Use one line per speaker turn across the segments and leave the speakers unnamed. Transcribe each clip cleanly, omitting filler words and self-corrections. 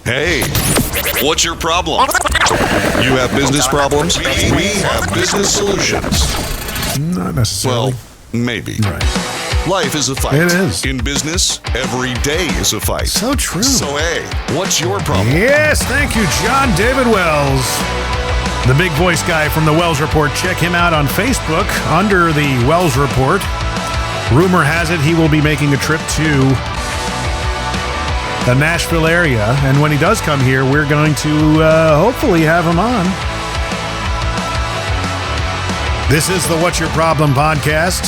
Hey, what's your problem? You have business problems? We have business solutions.
Not necessarily.
Well, maybe.
Right.
Life is a fight.
It is.
In business, every day is a fight.
So true.
So, hey, what's your problem?
Yes, thank you, John David Wells. The big voice guy from the Wells Report. Check him out on Facebook under the Wells Report. Rumor has it he will be making a trip to the Nashville area. And when he does come here, we're going to hopefully have him on. This is the What's Your Problem podcast.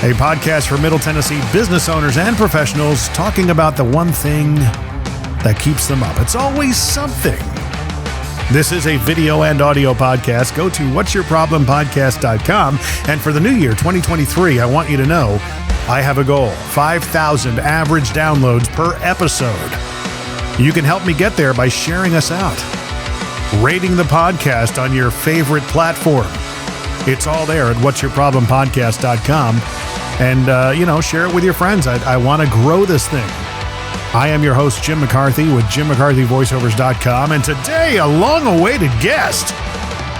A podcast for Middle Tennessee business owners and professionals talking about the one thing that keeps them up. It's always something. This is a video and audio podcast. Go to whatsyourproblempodcast.com. And for the new year, 2023, I want you to know I have a goal, 5,000 average downloads per episode. You can help me get there by sharing us out, rating the podcast on your favorite platform. It's all there at whatsyourproblempodcast.com. And, share it with your friends. I want to grow this thing. I am your host, Jim McCarthy, with JimMcCarthyVoiceovers.com. And today, a long-awaited guest.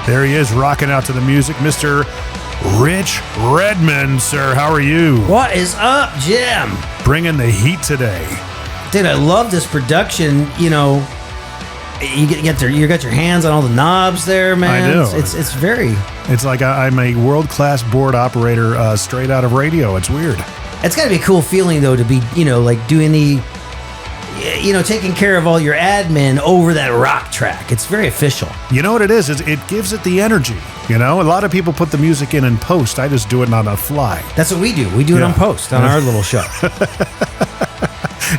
There he is, rocking out to the music, Mr. Rich Redmond, sir. How are you?
What is up, Jim?
Bringing the heat today.
Dude, I love this production. You know, you got your hands on all the knobs there, man.
I do.
It's very...
It's like I'm a world-class board operator straight out of radio. It's weird.
It's got to be a cool feeling, though, to be, like doing the... taking care of all your admin over that rock track. It's very official.
You know what it is? It gives it the energy. A lot of people put the music in post. I just do it on the fly.
That's what we do. We do it on post on our little show.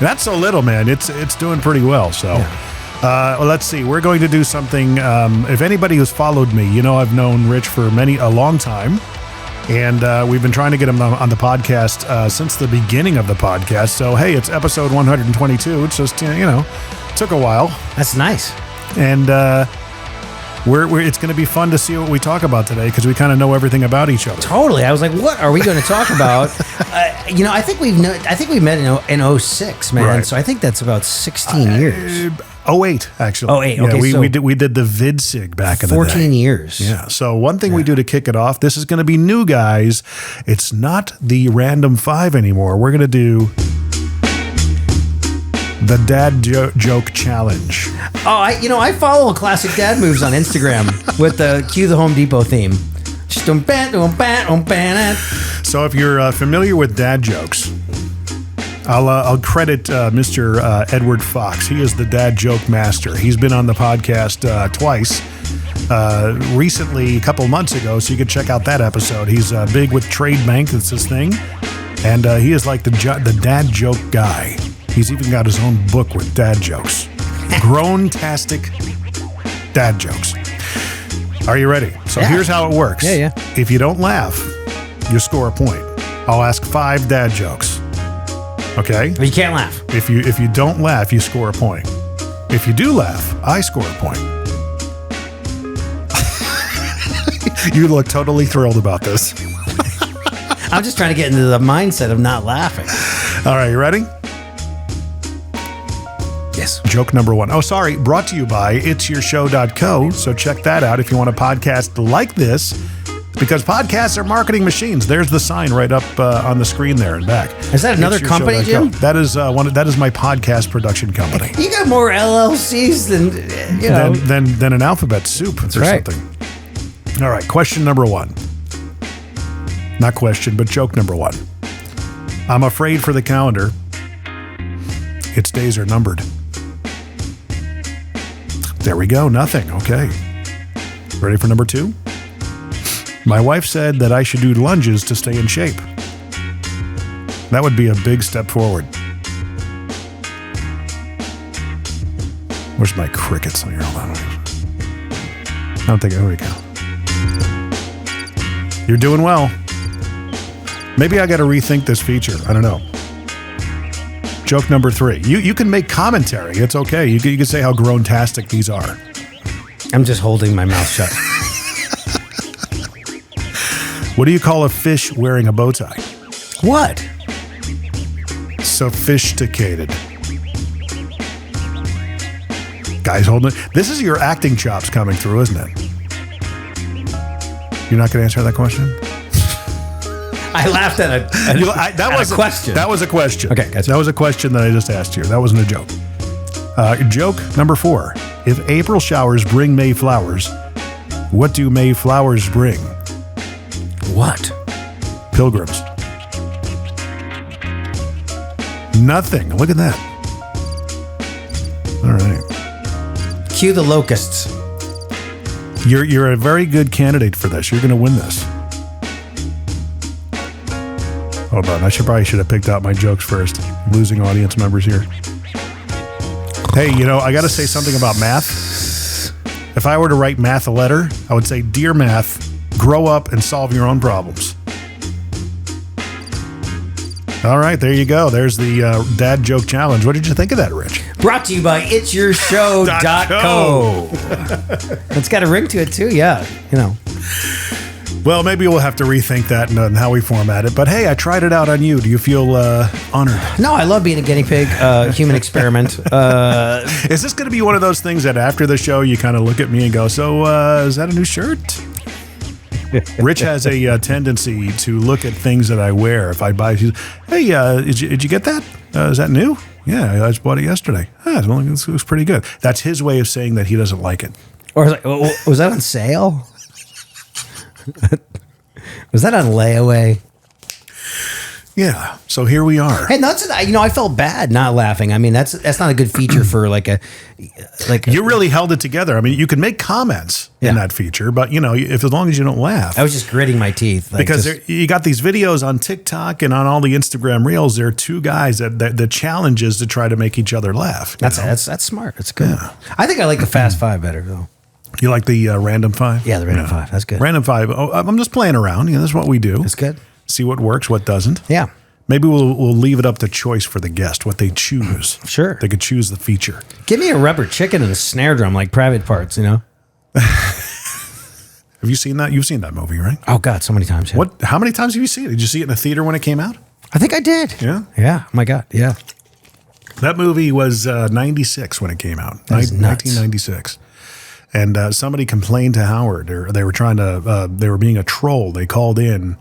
That's so little, man. It's doing pretty well. So, let's see. We're going to do something. If anybody who's followed me, I've known Rich for a long time. And we've been trying to get him on the podcast since the beginning of the podcast. So, hey, it's episode 122. It's just, took a while.
That's nice.
And it's going to be fun to see what we talk about today because we kind of know everything about each other.
Totally. I was like, what are we going to talk about? I think we met in 06, man.
Right.
So I think that's about 16 years.
08, actually.
08, okay.
Yeah, we did the VidSig back in the day.
14 years.
Yeah. So one thing we do to kick it off, this is going to be new, guys. It's not the random 5 anymore. We're going to do the Dad Joke Challenge.
Oh, I follow classic dad moves on Instagram with the Cue the Home Depot theme.
So if you're familiar with dad jokes, I'll credit Mr. Edward Fox. He is the dad joke master. He's been on the podcast twice. Recently, a couple months ago, so you can check out that episode. He's big with Trade Bank. That's his thing. And he is like the dad joke guy. He's even got his own book with dad jokes. Grown-tastic dad jokes. Are you ready? So here's how it works.
Yeah.
If you don't laugh, you score a point. I'll ask 5 dad jokes. Okay?
But you can't laugh.
If you don't laugh, you score a point. If you do laugh, I score a point. You look totally thrilled about this.
I'm just trying to get into the mindset of not laughing.
All right, you ready?
Yes.
Joke number 1. Oh, sorry. Brought to you by it'syourshow.co. So check that out if you want a podcast like this, because podcasts are marketing machines. There's the sign right up on the screen there and back.
Is that another company, Jim?
That is that is my podcast production company.
You got more LLCs
than an alphabet soup or something. All right. Question number 1. Not question, but joke number 1. I'm afraid for the calendar. Its days are numbered. There we go. Nothing. Okay. Ready for number 2? My wife said that I should do lunges to stay in shape. That would be a big step forward. Where's my crickets? Here, hold on. I don't think. There we go. You're doing well. Maybe I got to rethink this feature. I don't know. Joke number 3. You can make commentary. It's okay. You can say how grown-tastic these are.
I'm just holding my mouth shut.
What do you call a fish wearing a bow tie?
What?
Sophisticated. Guy's holding it. This is your acting chops coming through, isn't it? You're not going to answer that question?
I laughed at a question.
That was a question.
Okay, gotcha.
That was a question that I just asked you. That wasn't a joke. Joke number 4. If April showers bring May flowers, what do May flowers bring?
What?
Pilgrims. Nothing. Look at that. All right.
Cue the locusts.
You're a very good candidate for this. You're going to win this. Hold on. I probably should have picked out my jokes first. Losing audience members here. Hey, I got to say something about math. If I were to write math a letter, I would say, Dear Math, grow up and solve your own problems. All right, there you go. There's the dad joke challenge. What did you think of that, Rich?
Brought to you by it'syourshow.co. It's got a ring to it, too. Yeah,
Well, maybe we'll have to rethink that and how we format it. But hey, I tried it out on you. Do you feel honored?
No, I love being a guinea pig, human experiment.
Is this going to be one of those things that after the show you kind of look at me and go, so is that a new shirt? Rich has a tendency to look at things that I wear. If I buy, hey, did you get that? Is that new? Yeah, I just bought it yesterday. It looks pretty good. That's his way of saying that he doesn't like it.
Or was that on sale? Was that on layaway?
Yeah. So here we are.
Hey, I felt bad not laughing. I mean, that's not a good feature for
You really held it together. I mean, you can make comments in that feature, but as long as you don't laugh.
I was just gritting my teeth
because you got these videos on TikTok and on all the Instagram reels. There are two guys that the challenge is to try to make each other laugh.
That's smart. That's good. Yeah. I think I like the Fast Five better though.
You like the Random Five?
Yeah, the Random Five. That's good.
Random Five. Oh, I'm just playing around. That's what we do.
That's good.
See what works, what doesn't.
Yeah.
Maybe we'll leave it up to choice for the guest, what they choose.
Sure.
They could choose the feature.
Give me a rubber chicken and a snare drum like Private Parts,
Have you seen that? You've seen that movie, right?
Oh, God, so many times. Yeah.
How many times have you seen it? Did you see it in the theater when it came out?
I think I did.
Yeah?
Yeah. Oh, my God. Yeah.
That movie was 96 when it came out.
That's nuts.
1996. And somebody complained to Howard. They were trying to, they were being a troll. They called in.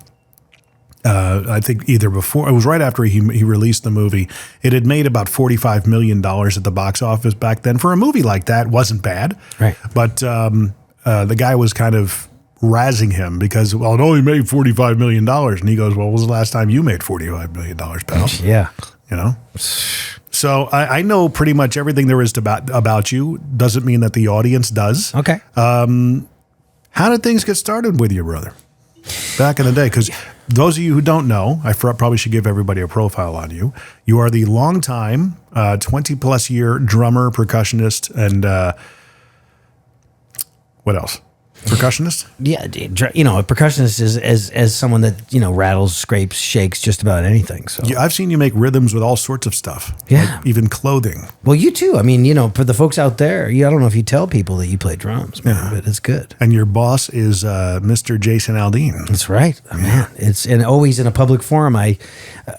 I think either before, it was right after he released the movie. It had made about $45 million at the box office back then. For a movie like that, wasn't bad.
Right.
But the guy was kind of razzing him because, well, it only made $45 million. And he goes, well, when was the last time you made $45 million, pal?
Yeah.
So I know pretty much everything there is about you. Doesn't mean that the audience does.
Okay.
How did things get started with you, brother? Back in the day, because those of you who don't know, I probably should give everybody a profile on you. You are the longtime, 20-plus year drummer, percussionist, and what else? Percussionist?
Yeah, a percussionist is as someone that rattles, scrapes, shakes just about anything. So
I've seen you make rhythms with all sorts of stuff.
Yeah,
like even clothing.
Well, you too. I mean, for the folks out there, I don't know if you tell people that you play drums, man, but it's good.
And your boss is Mr. Jason Aldean.
That's right, man. And always in a public forum, I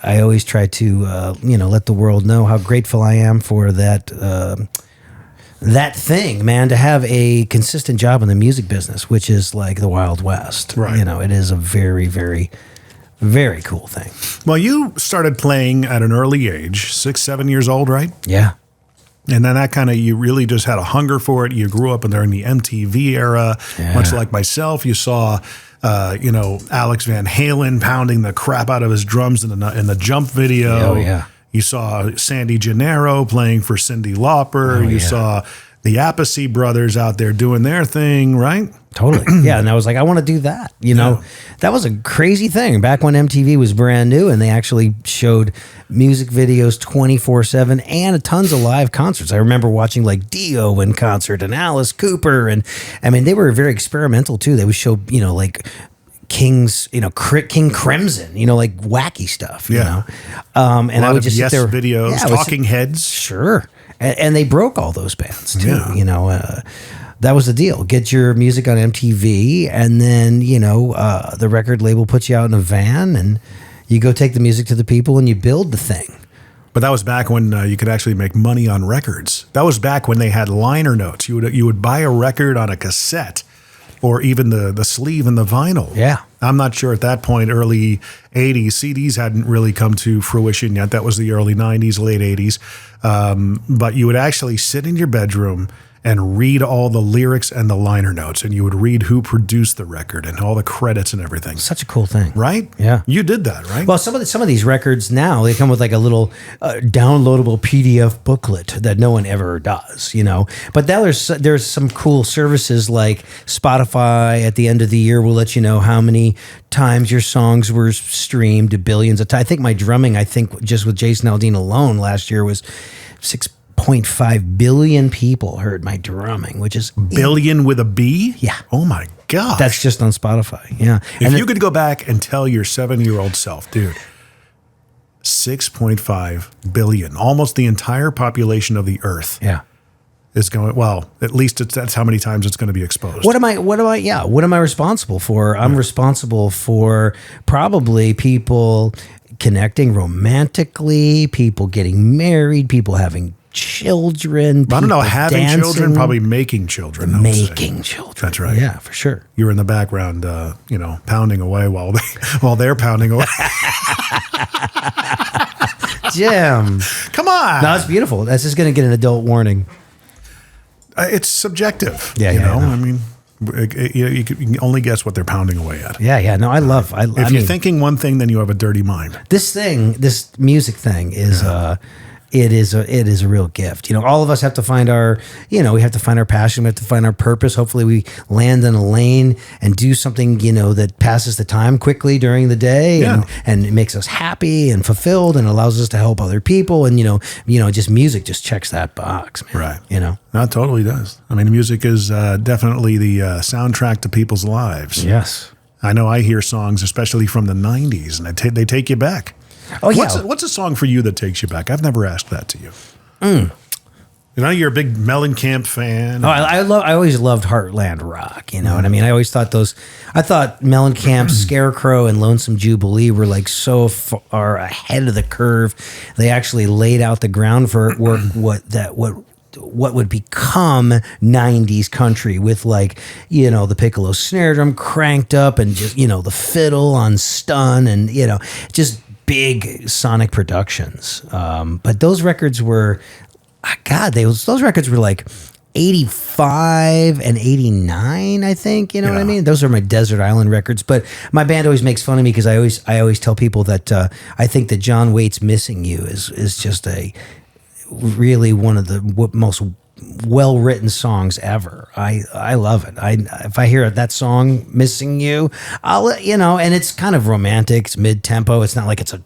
always try to let the world know how grateful I am for that. That thing, man, to have a consistent job in the music business, which is like the Wild West.
Right.
It is a very, very, very cool thing.
Well, you started playing at an early age, 6, 7 years old, right?
Yeah.
And then that you really just had a hunger for it. You grew up during the MTV era, much like myself. You saw, Alex Van Halen pounding the crap out of his drums in the Jump video.
Oh, yeah.
You saw Sandy Gennaro playing for Cyndi Lauper. You saw the Appice brothers out there doing their thing, right?
Totally. Yeah. And I was like, I want to do that. That was a crazy thing back when MTV was brand new and they actually showed music videos 24/7 and tons of live concerts. I remember watching like Dio in concert and Alice Cooper. And I mean, they were very experimental too. They would show, King's, King Crimson, like wacky stuff, and I would just sit there,
videos, Talking Heads,
sure, and they broke all those bands too, that was the deal. Get your music on MTV, and then the record label puts you out in a van, and you go take the music to the people, and you build the thing.
But that was back when you could actually make money on records. That was back when they had liner notes. You would buy a record on a cassette, or even the sleeve and the vinyl.
Yeah.
I'm not sure at that point, early 80s, CDs hadn't really come to fruition yet. That was the early 90s, late 80s. But you would actually sit in your bedroom and read all the lyrics and the liner notes, and you would read who produced the record and all the credits and everything.
Such a cool thing.
Right?
Yeah.
You did that, right?
Well, some of these records now, they come with like a little downloadable PDF booklet that no one ever does, you know. But now there's some cool services like Spotify at the end of the year will let you know how many times your songs were streamed to billions of times. I think my drumming, just with Jason Aldean alone last year was 6.5 billion people heard my drumming, which is
billion with a B?
Yeah.
Oh my God.
That's just on Spotify. Yeah.
If you could go back and tell your 7-year-old self, dude, 6.5 billion, almost the entire population of the earth.
Yeah.
Is going, well, at least that's how many times it's going to be exposed.
What am I responsible for? I'm responsible for probably people connecting romantically, people getting married, people having children.
I don't know, having
dancing,
children, probably making children.
Making children.
That's right.
Yeah, for sure.
You're in the background, pounding away while they're pounding away.
Jim.
Come on.
No, it's beautiful. That's just going to get an adult warning.
It's subjective.
Yeah,
you know?
I know.
I mean, you can only guess what they're pounding away at.
Yeah. No,
If you're thinking one thing, then you have a dirty mind.
This music thing is it is a real gift. You know, all of us have to find our passion. We have to find our purpose. Hopefully we land in a lane and do something, that passes the time quickly during the day and it makes us happy and fulfilled and allows us to help other people. And, just music just checks that box, man.
Right.
That
totally does. I mean, music is definitely the soundtrack to people's lives.
Yes.
I know I hear songs, especially from the 90s, and they take you back.
Oh, yeah.
What's a song for you that takes you back? I've never asked that to you. You're a big Mellencamp fan.
Oh, I always loved Heartland rock. You know what I mean? I always thought Mellencamp, Scarecrow, and Lonesome Jubilee were like so far ahead of the curve. They actually laid out the ground for what would become 90s country with the piccolo snare drum cranked up and just, the fiddle on stun and, just big sonic productions. But those records were, those records were like 85 and 89, I think, what I mean? Those are my desert island records. But my band always makes fun of me because I always tell people that I think that John Waite's Missing You is just really one of the most well-written songs ever. I love it. If I hear that song Missing You, I'll and it's kind of romantic. It's mid-tempo. It's not like it's a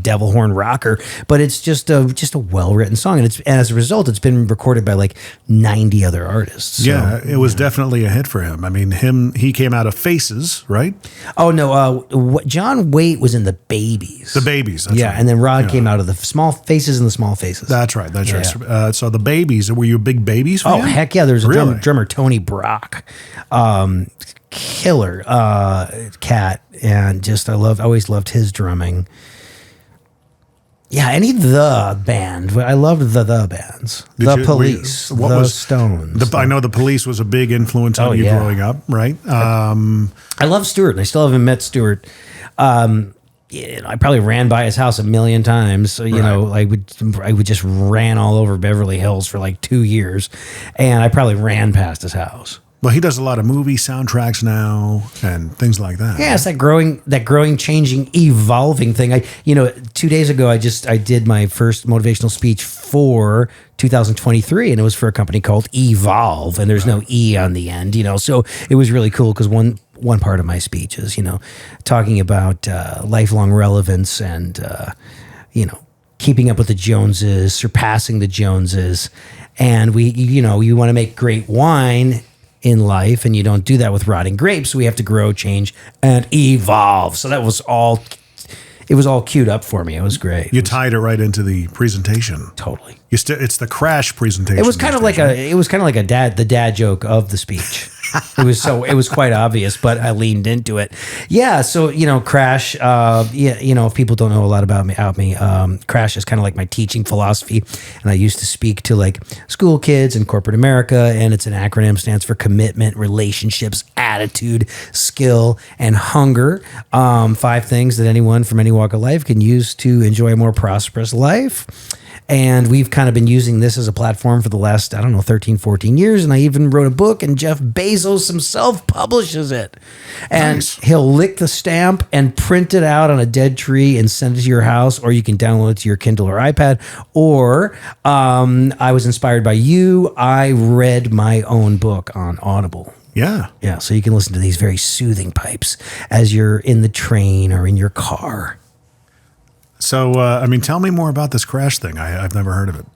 devil horn rocker, but it's just a well-written song, and as a result, it's been recorded by like 90 other artists.
So, it was definitely a hit for him. I mean, he came out of Faces, right?
Oh no, John Waite was in the Babies.
The Babies, that's right.
And then Rod came out of the Small Faces and the Small Faces.
That's right. So the Babies, were you a big Babies fan?
Oh heck yeah! There's a
really?
drummer Tony Brock, killer cat, and just I always loved his drumming. Yeah, any the band. I loved the bands. Police, the Stones.
I know the Police was a big influence on you growing up, right?
I love Stewart. I still haven't met Stewart. I probably ran by his house a million times. So, I would just ran all over Beverly Hills for like 2 years, and I probably ran past his house.
Well, he does a lot of movie soundtracks now and things like that.
Yeah, it's that growing, changing, evolving thing. 2 days ago, I did my first motivational speech for 2023, and it was for a company called Evolve, and there's no E on the end, So it was really cool because one part of my speech is, talking about lifelong relevance and, keeping up with the Joneses, surpassing the Joneses, and you want to make great wine in life, and you don't do that with rotting grapes. So we have to grow, change, and evolve. So it was all queued up for me. It was great.
You tied it right into the presentation.
Totally.
It's the crash presentation.
It was kind of like the dad joke of the speech. It was quite obvious, but I leaned into it. Yeah. So, C.R.A.S.H, if people don't know a lot about me, C.R.A.S.H is kind of like my teaching philosophy. And I used to speak to like school kids in corporate America. And it's an acronym, stands for commitment, relationships, attitude, skill, and hunger. 5 things that anyone from any walk of life can use to enjoy a more prosperous life. And we've kind of been using this as a platform for the last, 13, 14 years. And I even wrote a book, and Jeff Bezos himself publishes it. And nice. He'll lick the stamp and print it out on a dead tree and send it to your house, or you can download it to your Kindle or iPad. Or I was inspired by you. I read my own book on Audible.
Yeah.
Yeah. So you can listen to these very soothing pipes as you're in the train or in your car.
So, tell me more about this C.R.A.S.H thing. I've never heard of it.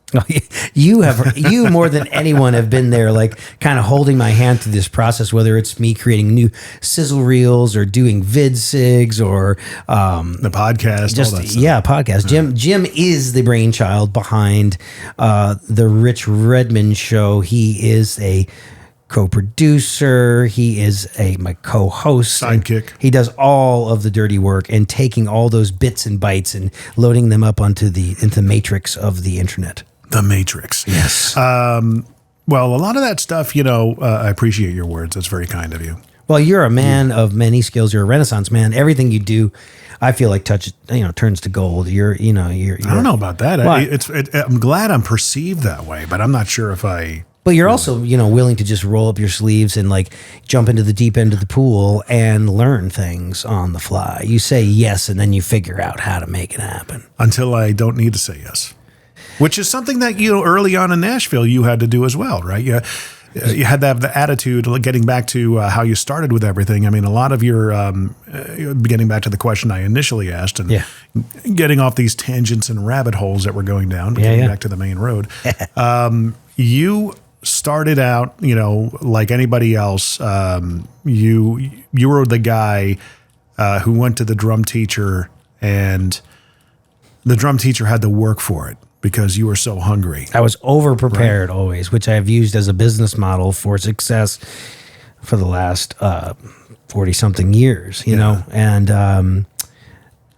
You more than anyone have been there, like kind of holding my hand through this process, whether it's me creating new sizzle reels or doing VidSigs or
the podcast, all that stuff.
Yeah, podcast. Jim is the brainchild behind the Rich Redmond show. He is a co-producer. He is my co-host.
Sidekick.
He does all of the dirty work and taking all those bits and bytes and loading them up into the matrix of the internet.
The matrix.
Yes.
Well, a lot of that stuff, I appreciate your words. That's very kind of you.
Well, you're a man of many skills. You're a Renaissance man. Everything you do, I feel like turns to gold. You're I
don't know about that. I'm glad I'm perceived that way, but I'm not sure if I.
But you're also, willing to just roll up your sleeves and like jump into the deep end of the pool and learn things on the fly. You say yes, and then you figure out how to make it happen.
Until I don't need to say yes, which is something that, early on in Nashville, you had to do as well, right? You had to have the attitude, getting back to how you started with everything. I mean, a lot of your, getting back to the question I initially asked and getting off these tangents and rabbit holes that we're going down, getting back to the main road, you started out, like anybody else. You were the guy who went to the drum teacher, and the drum teacher had to work for it because you were so hungry.
I was over-prepared always, which I have used as a business model for success for the last 40-something years, you know? And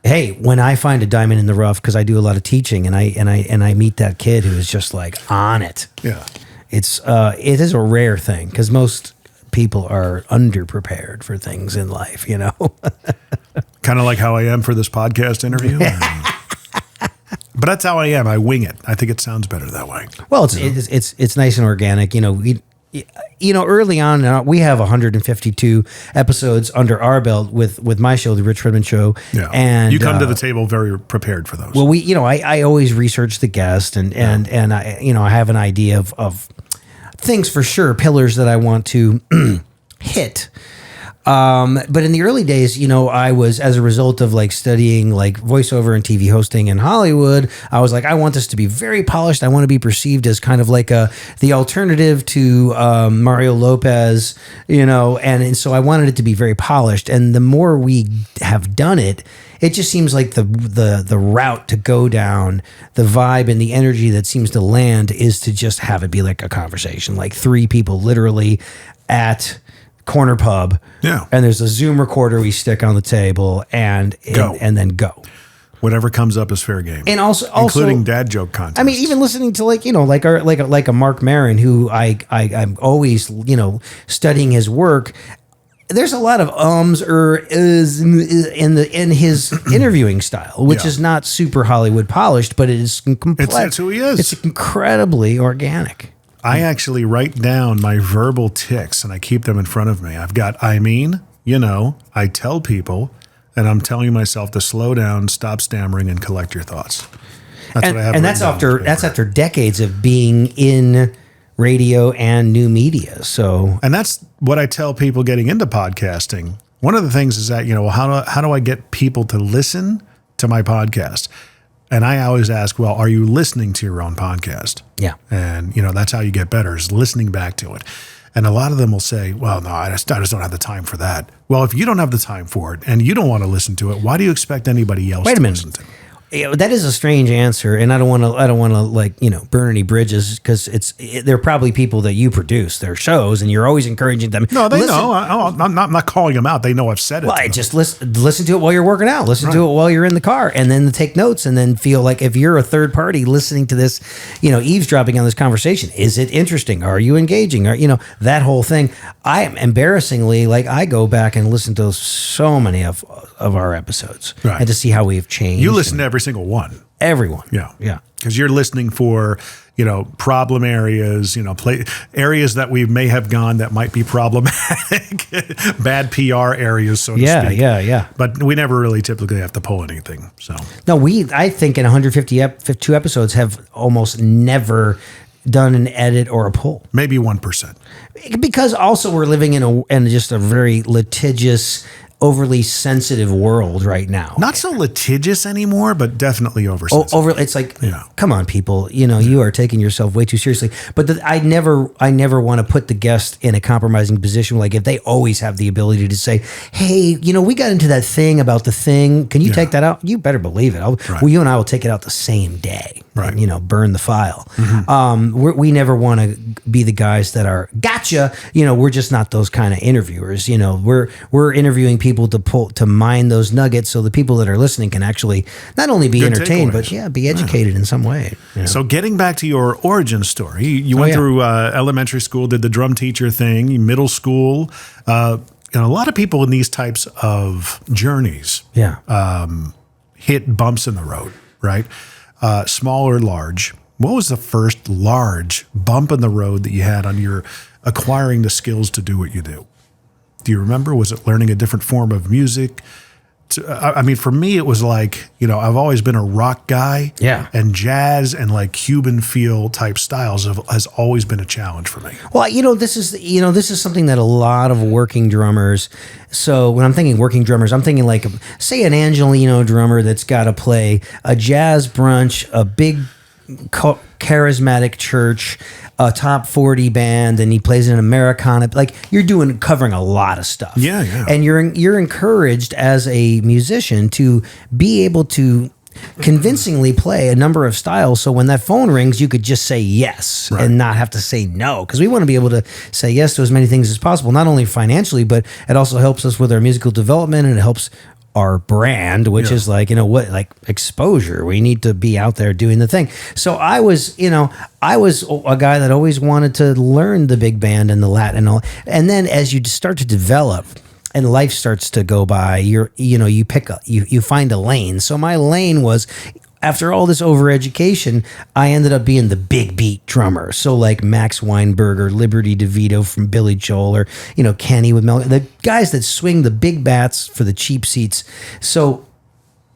hey, when I find a diamond in the rough, because I do a lot of teaching, and I meet that kid who is just like on it.
Yeah.
It is a rare thing because most people are underprepared for things in life,
Kind of like how I am for this podcast interview. But that's how I am. I wing it. I think it sounds better that way.
Well, it's nice and organic. Early on, we have 152 episodes under our belt with my show, The Rich Redmond Show.
Yeah.
And
you come to the table very prepared for those.
Well, I always research the guest and I have an idea of things for sure, pillars that I want to hit. But in the early days, I was, as a result of like studying like voiceover and TV hosting in Hollywood, I was like, I want this to be very polished. I want to be perceived as kind of like the alternative to Mario Lopez, and so I wanted it to be very polished. And the more we have done it, it just seems like the route to go down, the vibe and the energy that seems to land is to just have it be like a conversation, like 3 people literally at corner pub.
Yeah.
And there's a Zoom recorder we stick on the table and then go.
Whatever comes up is fair game.
And also
including dad joke contests.
I mean, even listening to like a Mark Maron, who I'm always, studying his work. There's a lot of ums or is in his interviewing style, which is not super Hollywood polished, but it is complex.
It's who he is.
It's incredibly organic.
I actually write down my verbal tics and I keep them in front of me. I've got, I tell people, and I'm telling myself to slow down, stop stammering, and collect your thoughts. That's what I have.
And that's after decades of being in radio and new media. So,
and that's what I tell people getting into podcasting. One of the things is that, how do I get people to listen to my podcast? And I always ask, well, are you listening to your own podcast?
Yeah.
And, that's how you get better, is listening back to it. And a lot of them will say, well, no, I just don't have the time for that. Well, if you don't have the time for it and you don't want to listen to it, why do you expect anybody else to listen to it?
That is a strange answer, and I don't want to like, burn any bridges, because they're probably people that you produce their shows, and you're always encouraging them.
No, they know. I'm not calling them out. They know I've said it.
Well, just listen to it while you're working out. Listen to it while you're in the car, and then take notes, and then feel like if you're a third party listening to this, eavesdropping on this conversation, is it interesting? Are you engaging? Or that whole thing. I am embarrassingly, like, I go back and listen to so many of our episodes, and to see how we have changed.
You listen to every single one.
Everyone.
Yeah. Because you're listening for, problem areas, areas that we may have gone that might be problematic, bad PR areas, so to speak.
Yeah.
But we never really typically have to pull anything. So
no, I think in 152 episodes have almost never done an edit or a pull.
Maybe 1%.
Because also we're living in just a very litigious, overly sensitive world right now.
Not so litigious anymore, but definitely oversensitive.
It's like, come on, people. You are taking yourself way too seriously. But I never want to put the guest in a compromising position. Like, if they always have the ability to say, hey, we got into that thing about the thing. Can you take that out? You better believe it. Well, you and I will take it out the same day.
Right.
And, burn the file. Mm-hmm. We never want to be the guys that are gotcha. We're just not those kind of interviewers. We're interviewing people to mine those nuggets, so the people that are listening can actually not only be entertained, but be educated in some way.
So getting back to your origin story, you went through elementary school, did the drum teacher thing, middle school. A lot of people in these types of journeys hit bumps in the road, right? Small or large. What was the first large bump in the road that you had on your acquiring the skills to do what you do? Do you remember? Was it learning a different form of music? For me, it was like, I've always been a rock guy.
Yeah.
And jazz and like Cuban feel type styles has always been a challenge for me.
Well, this is something that a lot of working drummers. So when I'm thinking working drummers, I'm thinking like, say, an Angelino drummer that's got to play a jazz brunch, a big charismatic church, a top 40 band, and he plays an Americana. Like, you're covering a lot of stuff.
Yeah.
And you're encouraged as a musician to be able to convincingly play a number of styles, so when that phone rings, you could just say yes and not have to say no, because we want to be able to say yes to as many things as possible, not only financially, but it also helps us with our musical development, and it helps our brand, which is like, exposure. We need to be out there doing the thing. So I was a guy that always wanted to learn the big band and the Latin and all. And then as you start to develop and life starts to go by, you find a lane. So my lane was, after all this overeducation, I ended up being the big beat drummer. So like Max Weinberg or Liberty DeVito from Billy Joel, or, Kenny with Mel, the guys that swing the big bats for the cheap seats. So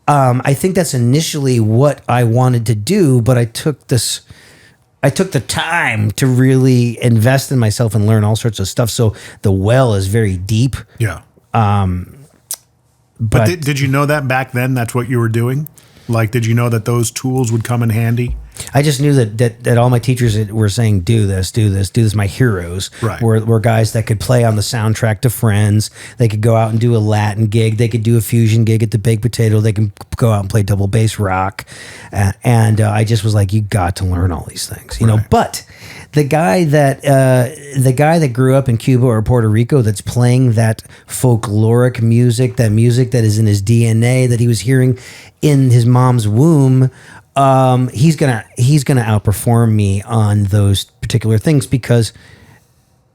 I think that's initially what I wanted to do, but I took the time to really invest in myself and learn all sorts of stuff. So the well is very deep.
Yeah. But did you know that back then that's what you were doing? Like, did you know that those tools would come in handy?
I just knew that all my teachers were saying, do this. My heroes were guys that could play on the soundtrack to Friends. They could go out and do a Latin gig. They could do a fusion gig at the Baked Potato. They can go out and play double bass rock. And I just was like, you got to learn all these things, But the guy that grew up in Cuba or Puerto Rico that's playing that folkloric music, that music that is in his DNA, that he was hearing in his mom's womb, he's gonna outperform me on those particular things, because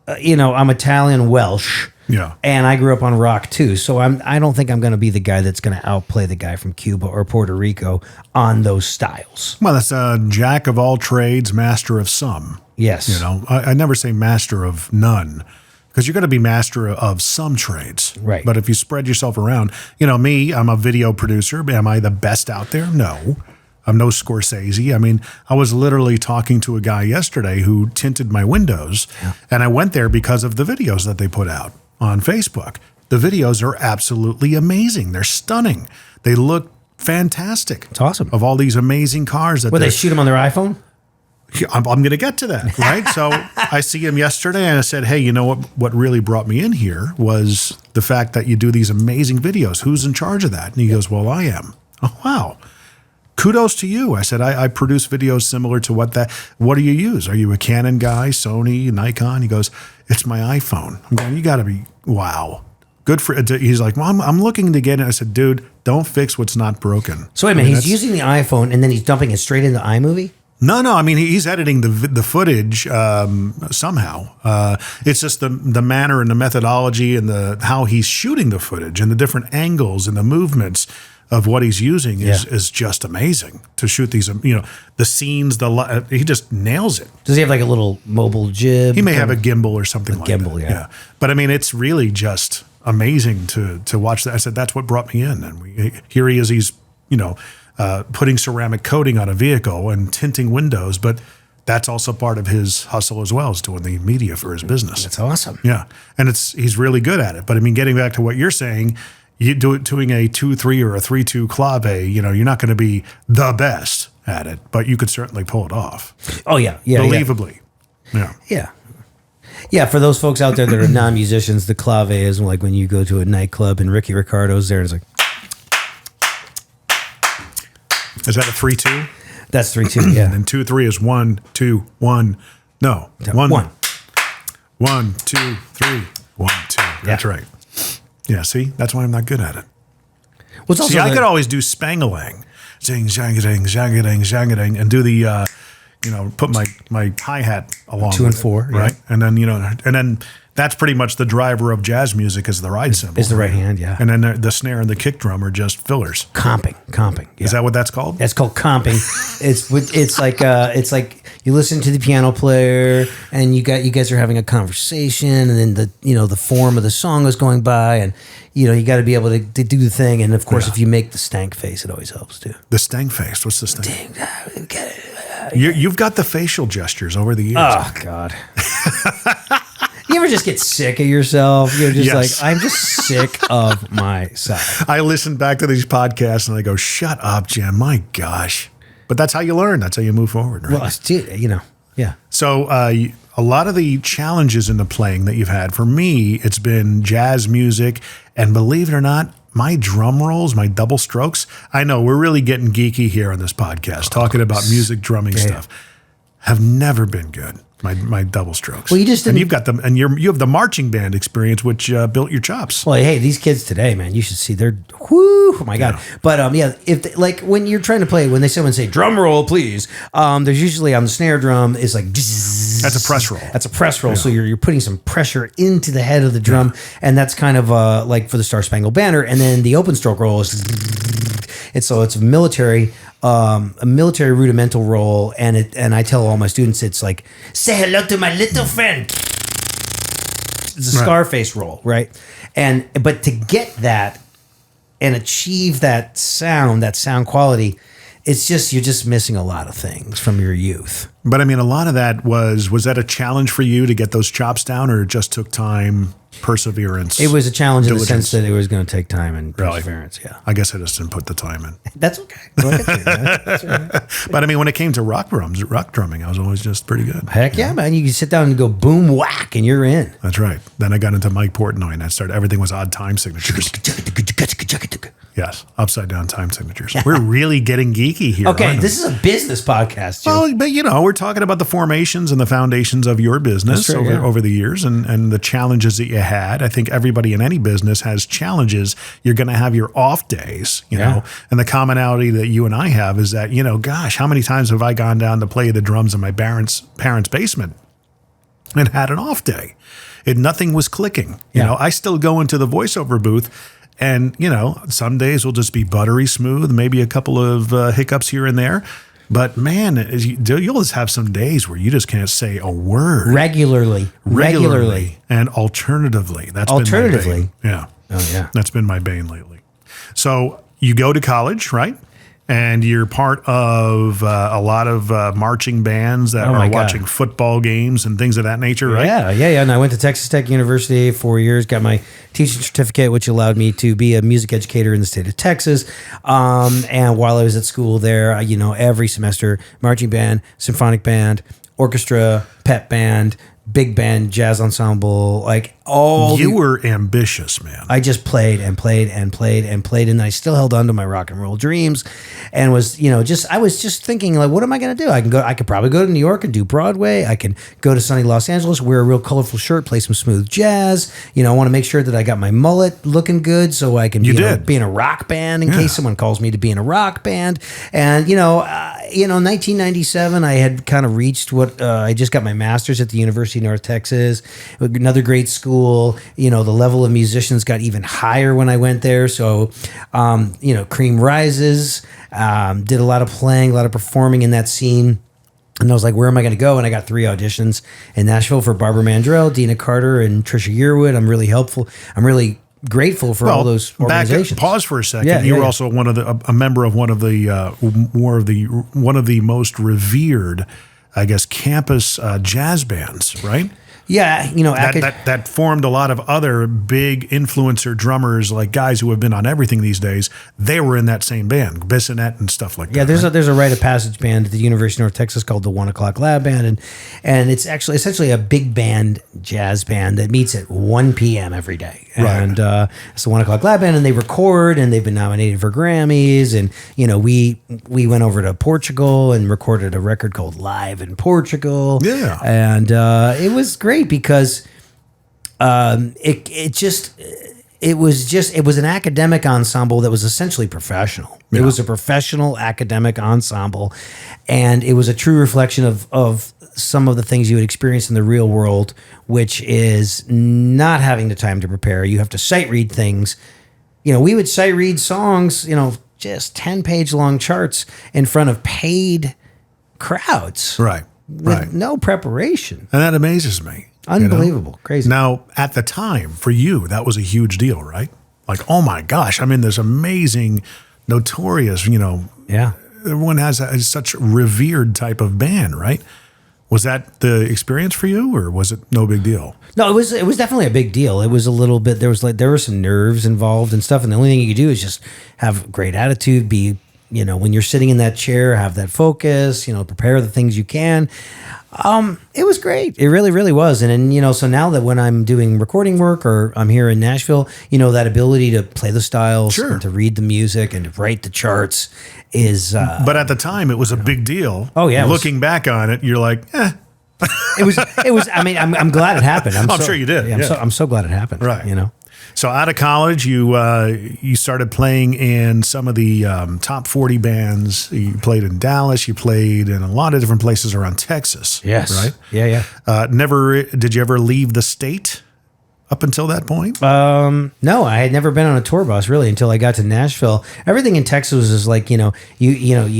I'm Italian Welsh, and I grew up on rock too. So I don't think I'm gonna be the guy that's gonna outplay the guy from Cuba or Puerto Rico on those styles.
Well, that's a jack of all trades, master of some.
Yes,
I never say master of none, because you're going to be master of some trades.
Right.
But if you spread yourself around, me, I'm a video producer. Am I the best out there? No. I'm no Scorsese. I was literally talking to a guy yesterday who tinted my windows, and I went there because of the videos that they put out on Facebook. The videos are absolutely amazing. They're stunning. They look fantastic.
It's awesome.
Of all these amazing cars that
they shoot them on their iPhone?
I'm going to get to that, right? So I see him yesterday, and I said, hey, you know what really brought me in here was the fact that you do these amazing videos. Who's in charge of that? And he goes, well, I am. Oh, wow. kudos to you. I said, I produce videos similar to what do you use? Are you a Canon guy, Sony, Nikon? He goes, it's my iPhone. I'm going, you got to be, wow. Good for, he's like, well, I'm looking to get it. I said, dude, don't fix what's not broken.
So wait a minute, he's using the iPhone and then he's dumping it straight into iMovie?
No. I mean, he's editing the footage somehow. It's just the manner and the methodology and how he's shooting the footage and the different angles and the movements of what he's using is just amazing to shoot these. The scenes. He just nails it.
Does he have like a little mobile jib?
He may have a gimball or something like
gimbal,
that.
yeah.
But I mean, it's really just amazing to watch that. I said that's what brought me in, and here he is. He's putting ceramic coating on a vehicle and tinting windows, but that's also part of his hustle as well, is doing the media for his business.
That's awesome.
Yeah. And he's really good at it. But I mean, getting back to what you're saying, doing a 2-3 or a 3-2 clave, you're not going to be the best at it, but you could certainly pull it off.
Oh yeah. Yeah.
Believably. Yeah.
Yeah. Yeah, for those folks out there that are non-musicians, the clave is like when you go to a nightclub and Ricky Ricardo's there and it's like,
is that a 3-2?
that's 3-2, yeah.
And 2-3 is 1, 2, 1. No. 1. 1, 2, 3, 1, 2. That's right. Yeah, see? That's why I'm not good at it.
Well,
see, I could always do Spangalang. Zing, zangadang, zangadang, zangadang, and do the, put my hi-hat along
2 and 4,
right? Yeah. And then, that's pretty much the driver of jazz music is the ride cymbal.
Is the right hand, yeah.
And then the snare and the kick drum are just fillers.
Comping. Yeah.
Is that what that's called?
That's called comping. it's like you listen to the piano player and you guys are having a conversation and then the form of the song is going by and you got to be able to do the thing, and of course if you make the stank face it always helps too.
The stank face. What's the stank? You've got the facial gestures over the years.
Oh God. You ever just get sick of yourself? You're just like, I'm just sick of myself.
I listen back to these podcasts and I go, shut up, Jim. My gosh. But that's how you learn. That's how you move forward, right?
Well, yeah.
So a lot of the challenges in the playing that you've had, for me, it's been jazz music. And believe it or not, my drum rolls, my double strokes, I know we're really getting geeky here on this podcast, talking about music drumming stuff, have never been good. My double strokes. Well, you just didn't, and you've got them, and you have the marching band experience, which built your chops.
Well, hey, these kids today, man, you should see they're oh my God. But if when you're trying to play, when someone say drum roll, please, there's usually on the snare drum is like
that's a press roll.
That's a press roll. Yeah. So you're putting some pressure into the head of the drum, and that's kind of like for the Star Spangled Banner, and then the open stroke roll is. It's a military rudimental roll, and I tell all my students it's like say hello to my little friend. It's a Scarface roll, right? But to get that and achieve that sound quality, it's just you're just missing a lot of things from your youth.
But I mean, a lot of that was that a challenge for you to get those chops down, or it just took time? Perseverance.
It was a challenge diligence. In the sense that it was going to take time and perseverance. Yeah,
I guess I just didn't put the time in.
That's okay. That's right.
But I mean, when it came to rock drumming, I was always just pretty good.
Heck yeah, man! You can sit down and go boom whack, and you're in.
That's right. Then I got into Mike Portnoy, and everything was odd time signatures. Yes, upside down time signatures. We're really getting geeky here.
Okay, this is a business podcast. Joe.
Well, but we're talking about the formations and the foundations of your business over the years, and the challenges that you had. I think everybody in any business has challenges. You're going to have your off days, you know, and the commonality that you and I have is that, gosh, how many times have I gone down to play the drums in my parents' basement and had an off day? Nothing was clicking. You know, I still go into the voiceover booth and, some days will just be buttery smooth, maybe a couple of hiccups here and there. But man, you'll just have some days where you just can't say a word.
Regularly.
And alternatively. That's been my bane. Yeah. Oh, yeah. That's been my bane lately. So you go to college, right? And you're part of a lot of marching bands that are watching football games and things of that nature, right?
Yeah. And I went to Texas Tech University 4 years, got my teaching certificate, which allowed me to be a music educator in the state of Texas. And while I was at school there, every semester, marching band, symphonic band, orchestra, pep band, big band, jazz ensemble, like all.
You were ambitious, man.
I just played and played and played and played, and I still held on to my rock and roll dreams, and was, I was just thinking, like, what am I going to do? I could probably go to New York and do Broadway. I can go to sunny Los Angeles, wear a real colorful shirt, play some smooth jazz. I want to make sure that I got my mullet looking good so I can be in a rock band in case someone calls me to be in a rock band. And 1997, I had kind of reached what I just got my master's at the University of North Texas, another great school. The level of musicians got even higher when I went there. So, Cream Rises, did a lot of playing, a lot of performing in that scene. And I was like, where am I going to go? And I got 3 auditions in Nashville for Barbara Mandrell, Deana Carter, and Trisha Yearwood. I'm really grateful for all those organizations.
Pause for a second. You were also a member of one of the most revered, I guess, campus jazz bands, right?
Yeah,
that formed a lot of other big influencer drummers, like guys who have been on everything these days. They were in that same band, Bissonette and stuff like that.
Yeah, there's a rite of passage band at the University of North Texas called the 1 O'Clock Lab Band, and it's actually essentially a big band jazz band that meets at 1 p.m. every day.
Right.
And it's the 1 O'Clock Lab Band, and they record, and they've been nominated for Grammys, and we went over to Portugal and recorded a record called Live in Portugal.
Yeah,
and it was great because it was an academic ensemble that was essentially professional. Yeah. It was a professional academic ensemble, and it was a true reflection of some of the things you would experience in the real world, which is not having the time to prepare. You have to sight read things. We would sight read songs, just 10-page long charts in front of paid crowds.
Right.
With no preparation.
And that amazes me.
Unbelievable. Crazy.
Now, at the time, for you, that was a huge deal, right? Like, oh my gosh, I'm in this amazing, notorious,
Yeah.
Everyone has such a revered type of band, right? Was that the experience for you, or was it no big deal?
No, it was definitely a big deal. It was a little bit, there were some nerves involved and stuff, and the only thing you could do is just have great attitude, be, when you're sitting in that chair, have that focus, prepare the things you can. It was great. It really, really was. And then, so now that when I'm doing recording work or I'm here in Nashville, that ability to play the styles, and to read the music and to write the charts is.
But at the time, it was a big deal.
Oh yeah.
Looking back on it, you're like, eh.
It was. I mean, I'm glad it happened.
I'm sure you did.
Yeah, I'm so glad it happened.
Right. So out of college, you started playing in some of the top 40 bands. You played in Dallas. You played in a lot of different places around Texas.
Yes.
Right?
Yeah.
Did you ever leave the state up until that point?
No, I had never been on a tour bus really until I got to Nashville. Everything in Texas is like, you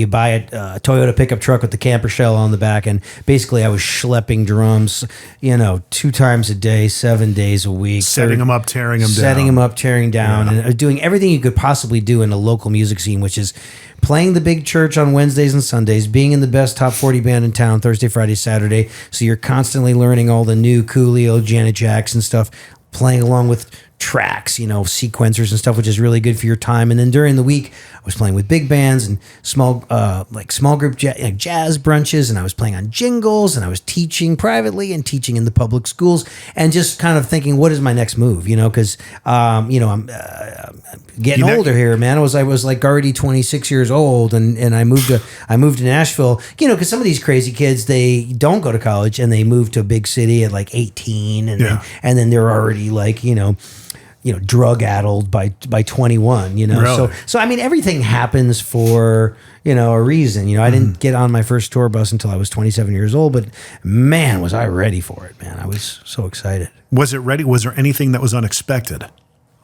buy a Toyota pickup truck with the camper shell on the back, and basically I was schlepping drums, 2 times a day, 7 days a week,
setting them up, tearing them
down, and doing everything you could possibly do in a local music scene, which is playing the big church on Wednesdays and Sundays, being in the best top 40 band in town Thursday, Friday, Saturday. So you're constantly learning all the new Coolio, Janet Jackson stuff, playing along with tracks, sequencers and stuff, which is really good for your time. And then during the week, I was playing with big bands and small group jazz brunches, and I was playing on jingles, and I was teaching privately and teaching in the public schools, and just kind of thinking, what is my next move? Because I'm getting older here, man. I was like already 26 years old, and I moved to Nashville, because some of these crazy kids, they don't go to college and they move to a big city at like 18, and then they're already like drug addled by 21,
Really?
So I mean, everything happens for, a reason. I didn't get on my first tour bus until I was 27 years old, but man, was I ready for it, man. I was so excited.
Was it ready? Was there anything that was unexpected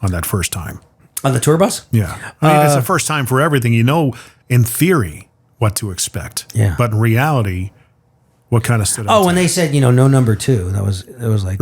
on that first time?
On the tour bus?
Yeah. I mean, it's the first time for everything. In theory, what to expect.
Yeah.
But in reality, what kind of stood out?
Oh, when they said, no number 2, it was like,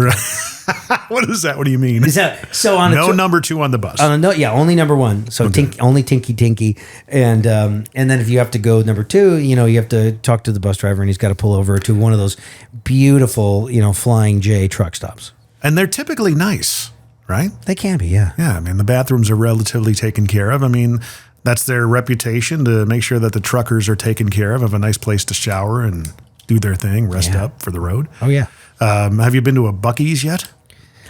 what is that? What do you mean?
Is that so? On
no number 2 on the bus.
Only number 1. So only Tinky Tinky, and then if you have to go number 2, you have to talk to the bus driver, and he's got to pull over to one of those beautiful, Flying J truck stops.
And they're typically nice, right?
They can be, yeah.
Yeah, I mean, the bathrooms are relatively taken care of. I mean, that's their reputation, to make sure that the truckers are taken care of a nice place to shower and do their thing, rest up for the road.
Oh, yeah.
Have you been to a Buc-ee's yet?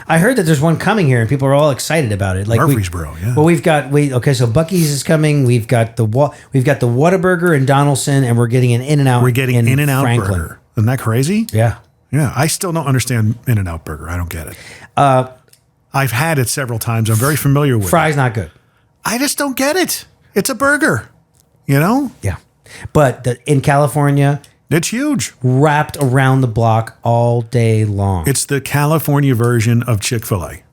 I heard that there's one coming here, and people are all excited about it. Like
Murfreesboro, yeah.
Well, so Buc-ee's is coming. We've got the Whataburger in Donaldson, and we're getting an In-N-Out.
We're getting In-N-Out
Franklin.
burger. Isn't that crazy?
Yeah.
Yeah, I still don't understand In-N-Out burger. I don't get it. I've had it several times. I'm very familiar with
Fries not good.
I just don't get it. It's a burger, you know?
Yeah. But in California,
it's huge.
Wrapped around the block all day long.
It's the California version of Chick-fil-A.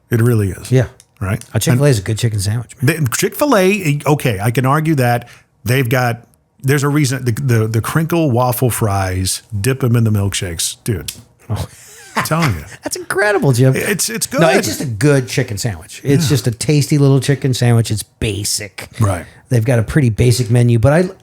It really is.
Yeah.
Right?
A Chick-fil-A is a good chicken sandwich, man.
Chick-fil-A, okay, I can argue that there's a reason, the crinkle waffle fries, dip them in the milkshakes. Dude, I'm telling you.
That's incredible, Jim.
It's good.
No, it's just a good chicken sandwich. It's just a tasty little chicken sandwich. It's basic.
Right.
They've got a pretty basic menu, but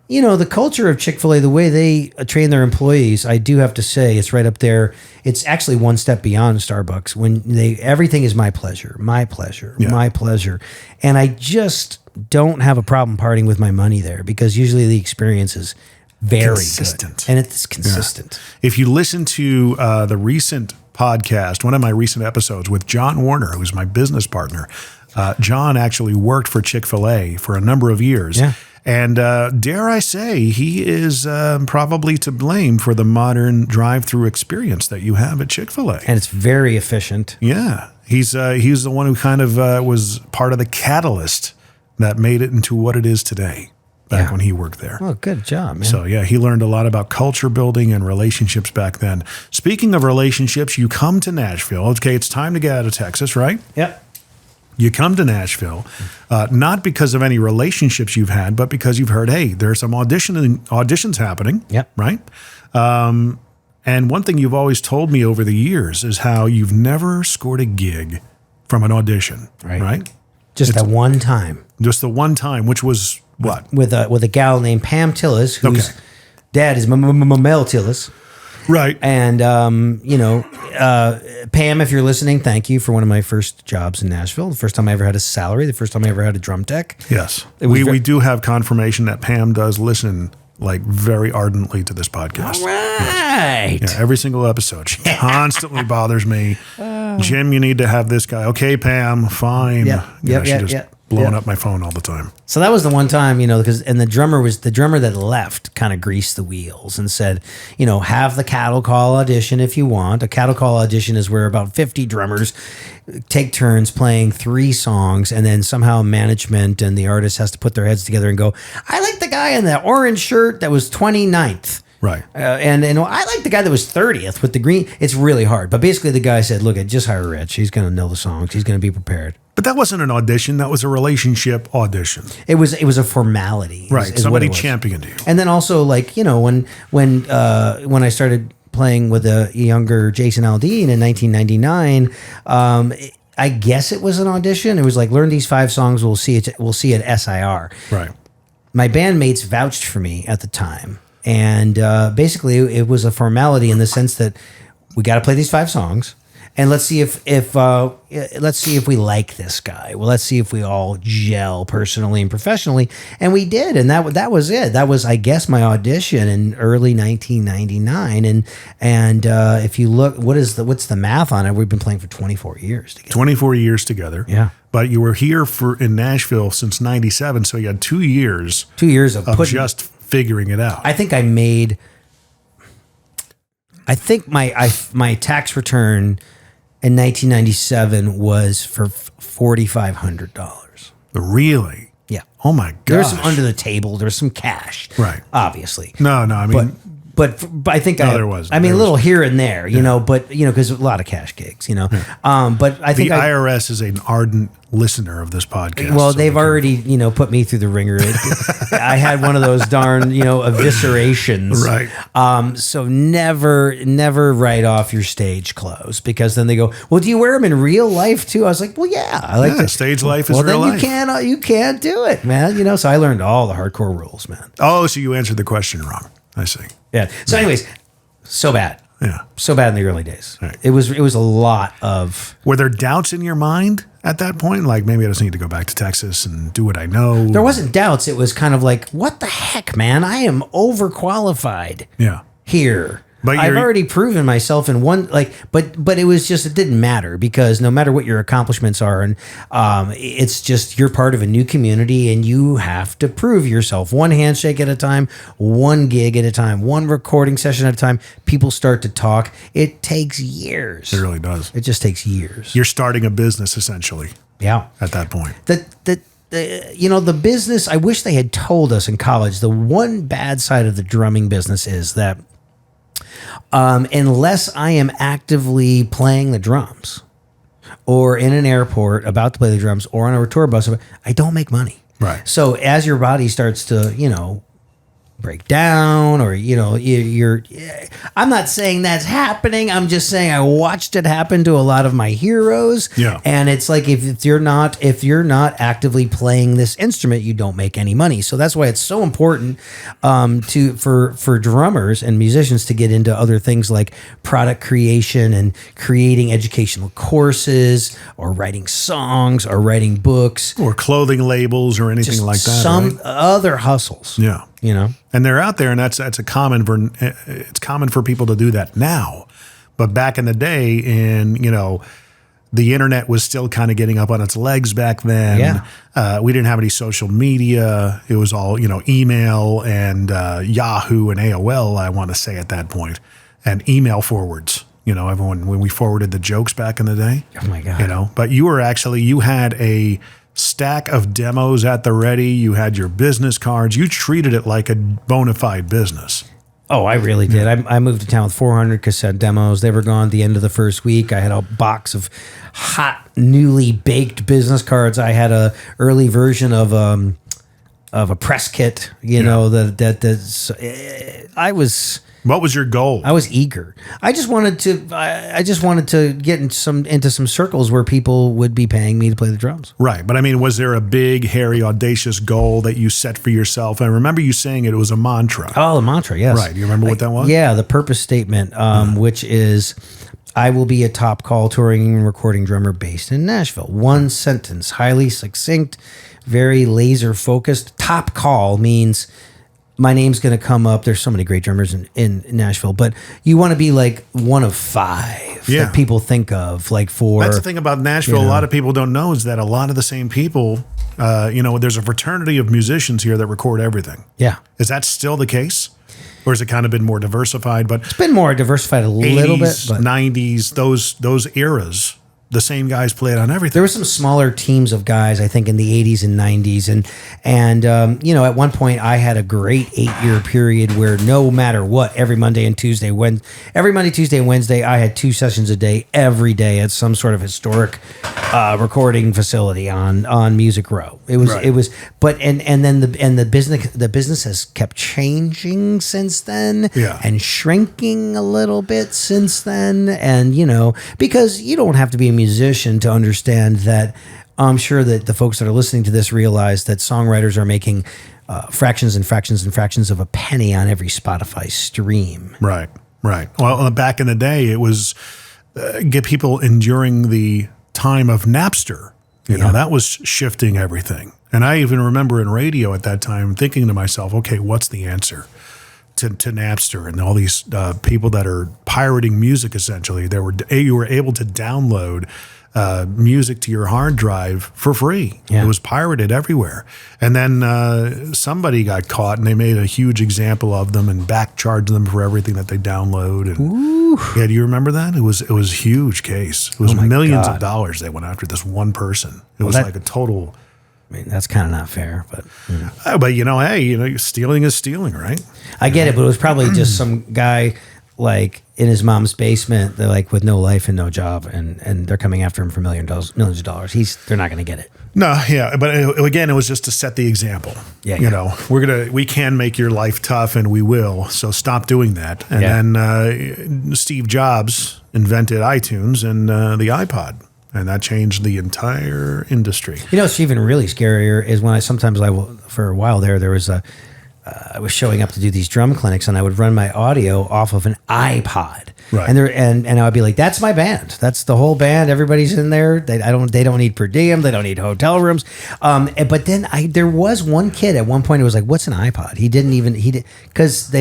the culture of Chick-fil-A, the way they train their employees, I do have to say it's right up there. It's actually one step beyond Starbucks when everything is my pleasure, my pleasure, my pleasure. And I just don't have a problem parting with my money there because usually the experience is very consistent. Good. And it's consistent.
Yeah. If you listen to the recent podcast, one of my recent episodes with John Warner, who's my business partner, John actually worked for Chick-fil-A for a number of years.
Yeah.
And dare I say, he is probably to blame for the modern drive-through experience that you have at Chick-fil-A.
And it's very efficient.
Yeah. He's the one who kind of was part of the catalyst that made it into what it is today back when he worked there.
Oh, good job, man.
So, yeah, he learned a lot about culture building and relationships back then. Speaking of relationships, you come to Nashville. Okay, it's time to get out of Texas, right?
Yep.
You come to Nashville, not because of any relationships you've had, but because you've heard, hey, there's some auditions happening.
Yep.
Right? And one thing you've always told me over the years is how you've never scored a gig from an audition. Right?
Just that one time.
Just the one time, which was what?
With a gal named Pam Tillis, whose dad is Mel Tillis.
Right.
And, Pam, if you're listening, thank you for one of my first jobs in Nashville. The first time I ever had a salary, the first time I ever had a drum tech.
Yes. We do have confirmation that Pam does listen like very ardently to this podcast.
All right.
Yes. Yeah, every single episode. She constantly bothers me. Jim, you need to have this guy. Okay, Pam, fine.
Yeah.
Blowing up my phone all the time.
So that was the one time, because the drummer that left kind of greased the wheels and said, have the cattle call audition if you want. A cattle call audition is where about 50 drummers take turns playing 3 songs, and then somehow management and the artist has to put their heads together and go, I like the guy in the orange shirt that was 29th.
Right.
And I like the guy that was 30th with the green. It's really hard. But basically the guy said, look, just hire Rich. He's going to know the songs. He's going to be prepared.
But that wasn't an audition. That was a relationship audition.
It was a formality.
Right. Somebody championed you.
And then also when I started playing with a younger Jason Aldean in 1999, I guess it was an audition. It was like, learn these 5 songs. We'll see at SIR.
Right.
My bandmates vouched for me at the time. And basically, it was a formality in the sense that we got to play these 5 songs, and let's see if we like this guy. Well, let's see if we all gel personally and professionally, and we did. And that was it. That was, I guess, my audition in early 1999. And if you look, what's the math on it? We've been playing for 24 years together.
24 years together.
Yeah.
But you were here in Nashville since '97, so you had 2 years.
2 years of
just figuring it out.
I think my tax return in 1997 was for $4,500.
Really?
Yeah.
Oh my gosh.
There's some under the table. There's some cash.
Right.
Obviously.
No. I mean,
but I think
there was.
I mean, a little here and there, but because a lot of cash gigs,
Yeah.
But I think
the IRS is an ardent listener of this podcast.
Well, they've already, put me through the ringer. I had one of those darn, eviscerations.
Right.
So never write off your stage clothes, because then they go, well, do you wear them in real life too? I was like, well, yeah, I like
stage life is real life.
Well, then you can't do it, man. So I learned all the hardcore rules, man.
Oh, so you answered the question wrong. I see.
Yeah. So anyways, so bad.
Yeah.
So bad in the early days.
Right.
It was a lot of...
Were there doubts in your mind at that point? Like, maybe I just need to go back to Texas and do what I know.
There wasn't doubts. It was kind of like, what the heck, man? I am overqualified.
Yeah.
here.
But
I've already proven myself in one, but it was just, it didn't matter because no matter what your accomplishments are, and it's just, you're part of a new community and you have to prove yourself one handshake at a time, one gig at a time, one recording session at a time. People start to talk. It takes years.
It really does.
It just takes years.
You're starting a business essentially.
Yeah.
At that point.
The business, I wish they had told us in college, the one bad side of the drumming business is that unless I am actively playing the drums or in an airport about to play the drums or on a tour bus, I don't make money.
Right.
So as your body starts to, break down or, you're I'm not saying that's happening. I'm just saying I watched it happen to a lot of my heroes.
Yeah.
And it's like, if you're not actively playing this instrument, you don't make any money. So that's why it's so important for drummers and musicians to get into other things like product creation and creating educational courses or writing songs or writing books
Or clothing labels or anything like that.
Some other hustles.
Yeah. And they're out there, and it's common for people to do that now. But back in the day, the internet was still kind of getting up on its legs back then.
Yeah.
We didn't have any social media. It was all, email and Yahoo and AOL, I want to say at that point, and email forwards. Everyone, when we forwarded the jokes back in the day.
Oh my God.
But you had a stack of demos at the ready. You had your business cards. You treated it like a bona fide business.
Oh, I really did. I moved to town with 400 cassette demos. They were gone at the end of the first week. I had a box of hot, newly baked business cards. I had a early version of a press kit.
What was your goal?
I was eager. I just wanted to get into some circles where people would be paying me to play the drums.
Right. But I mean, was there a big, hairy, audacious goal that you set for yourself? I remember you saying it was a mantra.
Oh, the mantra, yes.
Right. Do you remember what that was?
Yeah, the purpose statement, which is, I will be a top call touring and recording drummer based in Nashville. One sentence, highly succinct, very laser focused. Top call means my name's going to come up. There's so many great drummers in Nashville, but you want to be like one of five that people think of. That's
the thing about Nashville. A lot of people don't know is that a lot of the same people, there's a fraternity of musicians here that record everything.
Yeah.
Is that still the case? Or has it kind of been more diversified? But
it's been more diversified a little bit. But
90s, those eras, the same guys played on everything.
There were some smaller teams of guys, I think, in the 80s and 90s. And at one point, I had a great 8-year period where no matter what, every Monday, Tuesday, and Wednesday, I had 2 sessions a day, every day at some sort of historic recording facility on Music Row. It was, but the business has kept changing since then, and shrinking a little bit since then, and because you don't have to be a musician to understand that. I'm sure that the folks that are listening to this realize that songwriters are making fractions and fractions and fractions of a penny on every Spotify stream.
Right. Well, back in the day, it was get people enduring the time of Napster. That was shifting everything. And I even remember in radio at that time thinking to myself, okay, what's the answer to Napster and all these people that are pirating music, essentially? You were able to download music to your hard drive for free. It was pirated everywhere. And then somebody got caught and they made a huge example of them and back-charged them for everything that they download. And do you remember that? It was a huge case. It was millions of dollars they went after this one person. It was like a total...
I mean, that's kind of not fair, but...
But, stealing is stealing, right?
I get it, but it was probably just some guy... like in his mom's basement, they're like with no life and no job, and they're coming after him for millions of dollars. They're not going to get it.
No, but again, it was just to set the example. We can make your life tough, and we will. So stop doing that. And then Steve Jobs invented iTunes and the iPod, and that changed the entire industry.
What's even really scarier is when for a while there was I was showing up to do these drum clinics, and I would run my audio off of an iPod.
Right.
And I'd be like, that's my band. That's the whole band. Everybody's in there. They don't need per diem. They don't need hotel rooms. But then there was one kid at one point who was like, what's an iPod? Because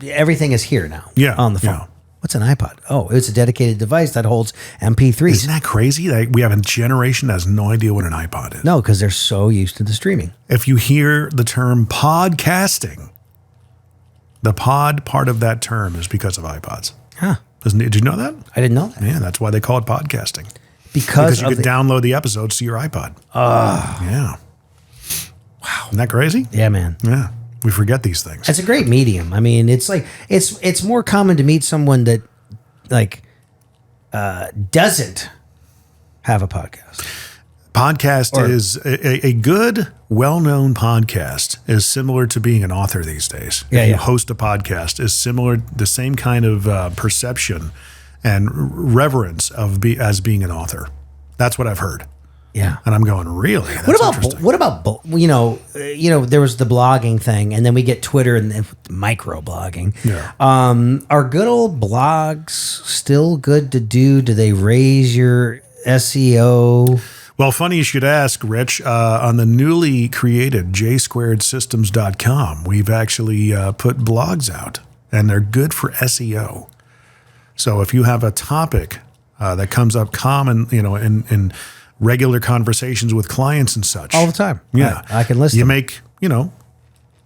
everything is here now.
Yeah.
On the phone.
Yeah.
What's an iPod? Oh, it's a dedicated device that holds MP3s.
Isn't that crazy? We have a generation that has no idea what an iPod is.
No, because they're so used to the streaming.
If you hear the term podcasting, the pod part of that term is because of iPods.
Huh.
Did you know that?
I didn't know that.
Yeah, that's why they call it podcasting.
Because
you could download the episodes to your iPod. Yeah. Wow. Isn't that crazy?
Yeah, man.
Yeah. We forget these things.
It's a great medium. I mean, it's like it's more common to meet someone that doesn't have a podcast.
Podcast is a good, well-known podcast is similar to being an author these days.
Yeah,
if you host a podcast is similar, the same kind of perception and reverence as being an author. That's what I've heard.
Yeah.
And I'm going, really? That's interesting.
What about there was the blogging thing, and then we get Twitter and then micro blogging.
Yeah.
Are good old blogs still good to do? Do they raise your SEO?
Well, funny you should ask, Rich. On the newly created jsquaredsystems.com, we've actually put blogs out, and they're good for SEO. So if you have a topic that comes up common, in regular conversations with clients and such.
All the time.
Yeah.
I can list
You
them.
make,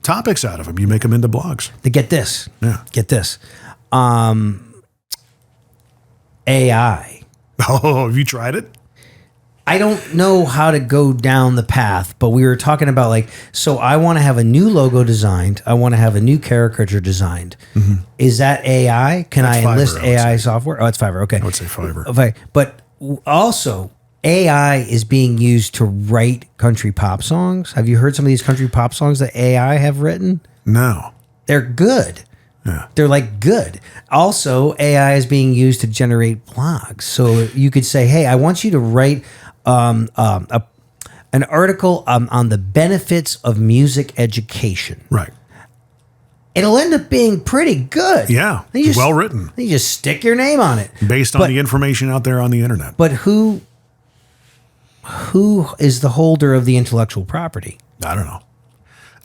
topics out of them. You make them into blogs.
To get this.
Yeah.
Get this. AI.
Oh, have you tried it?
I don't know how to go down the path, but we were talking about so I want to have a new logo designed. I want to have a new caricature designed. Mm-hmm. Is that AI? Can I enlist AI software? Oh, it's Fiverr. Okay.
I would say Fiverr.
Okay. But also, AI is being used to write country pop songs. Have you heard some of these country pop songs that AI have written?
No.
They're good.
Yeah.
They're good. Also, AI is being used to generate blogs. So you could say, hey, I want you to write an article on the benefits of music education.
Right.
It'll end up being pretty good.
Yeah. Well written.
You just stick your name on it.
Based on the information out there on the internet.
But who is the holder of the intellectual property?
I don't know.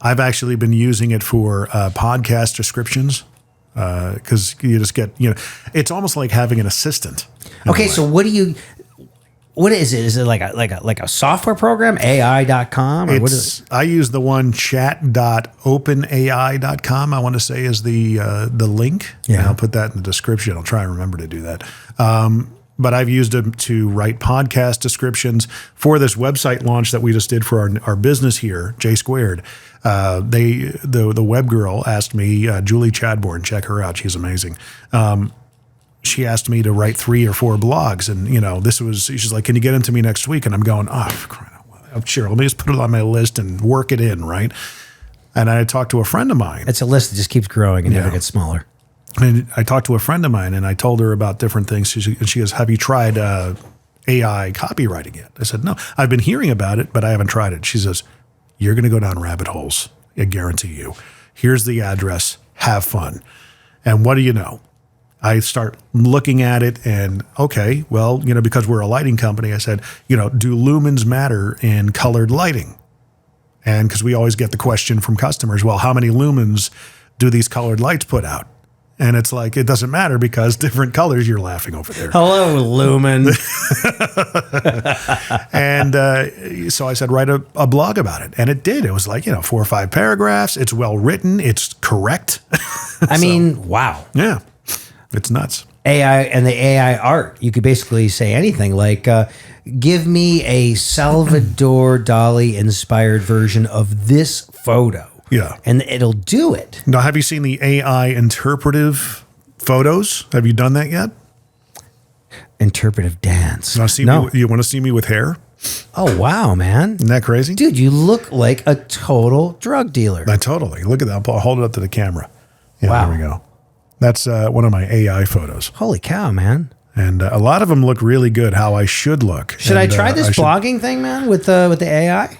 I've actually been using it for podcast descriptions because you just get, it's almost like having an assistant.
Okay, so what is it? Is it like a software program, AI.com? Or what is it?
I use the one chat.openai.com, I want to say is the link.
Yeah.
And I'll put that in the description. I'll try and remember to do that. But I've used it to write podcast descriptions for this website launch that we just did for our business here, J Squared. The web girl asked me, Julie Chadbourne, check her out. She's amazing. She asked me to write 3 or 4 blogs. And, she's like, can you get them to me next week? And I'm going, sure. Let me just put it on my list and work it in. Right. And I talked to a friend of mine.
It's a list that just keeps growing and never gets smaller.
And I talked to a friend of mine and I told her about different things. She goes, have you tried AI copywriting yet? I said, no, I've been hearing about it, but I haven't tried it. She says, you're going to go down rabbit holes. I guarantee you. Here's the address. Have fun. And what do you know? I start looking at it and, okay, well, because we're a lighting company, I said, do lumens matter in colored lighting? And because we always get the question from customers, well, how many lumens do these colored lights put out? And it's like, it doesn't matter because different colors, you're laughing over there.
Hello, Lumen.
And so I said, write a blog about it. And it did. It was 4 or 5 paragraphs. It's well written. It's correct.
I mean, wow.
Yeah. It's nuts.
AI and the AI art. You could basically say anything like, give me a Salvador Dali inspired version of this photo.
Yeah.
And it'll do it.
Now, have you seen the AI interpretive photos? Have you done that yet?
Interpretive dance.
Now, you want to see me with hair?
Oh, wow, man.
Isn't that crazy?
Dude, you look like a total drug dealer.
Totally. Look at that. I'll hold it up to the camera. Yeah,
wow.
There we go. That's one of my AI photos.
Holy cow, man.
And a lot of them look really good, how I should look.
Should I try this blogging thing, man, with the AI?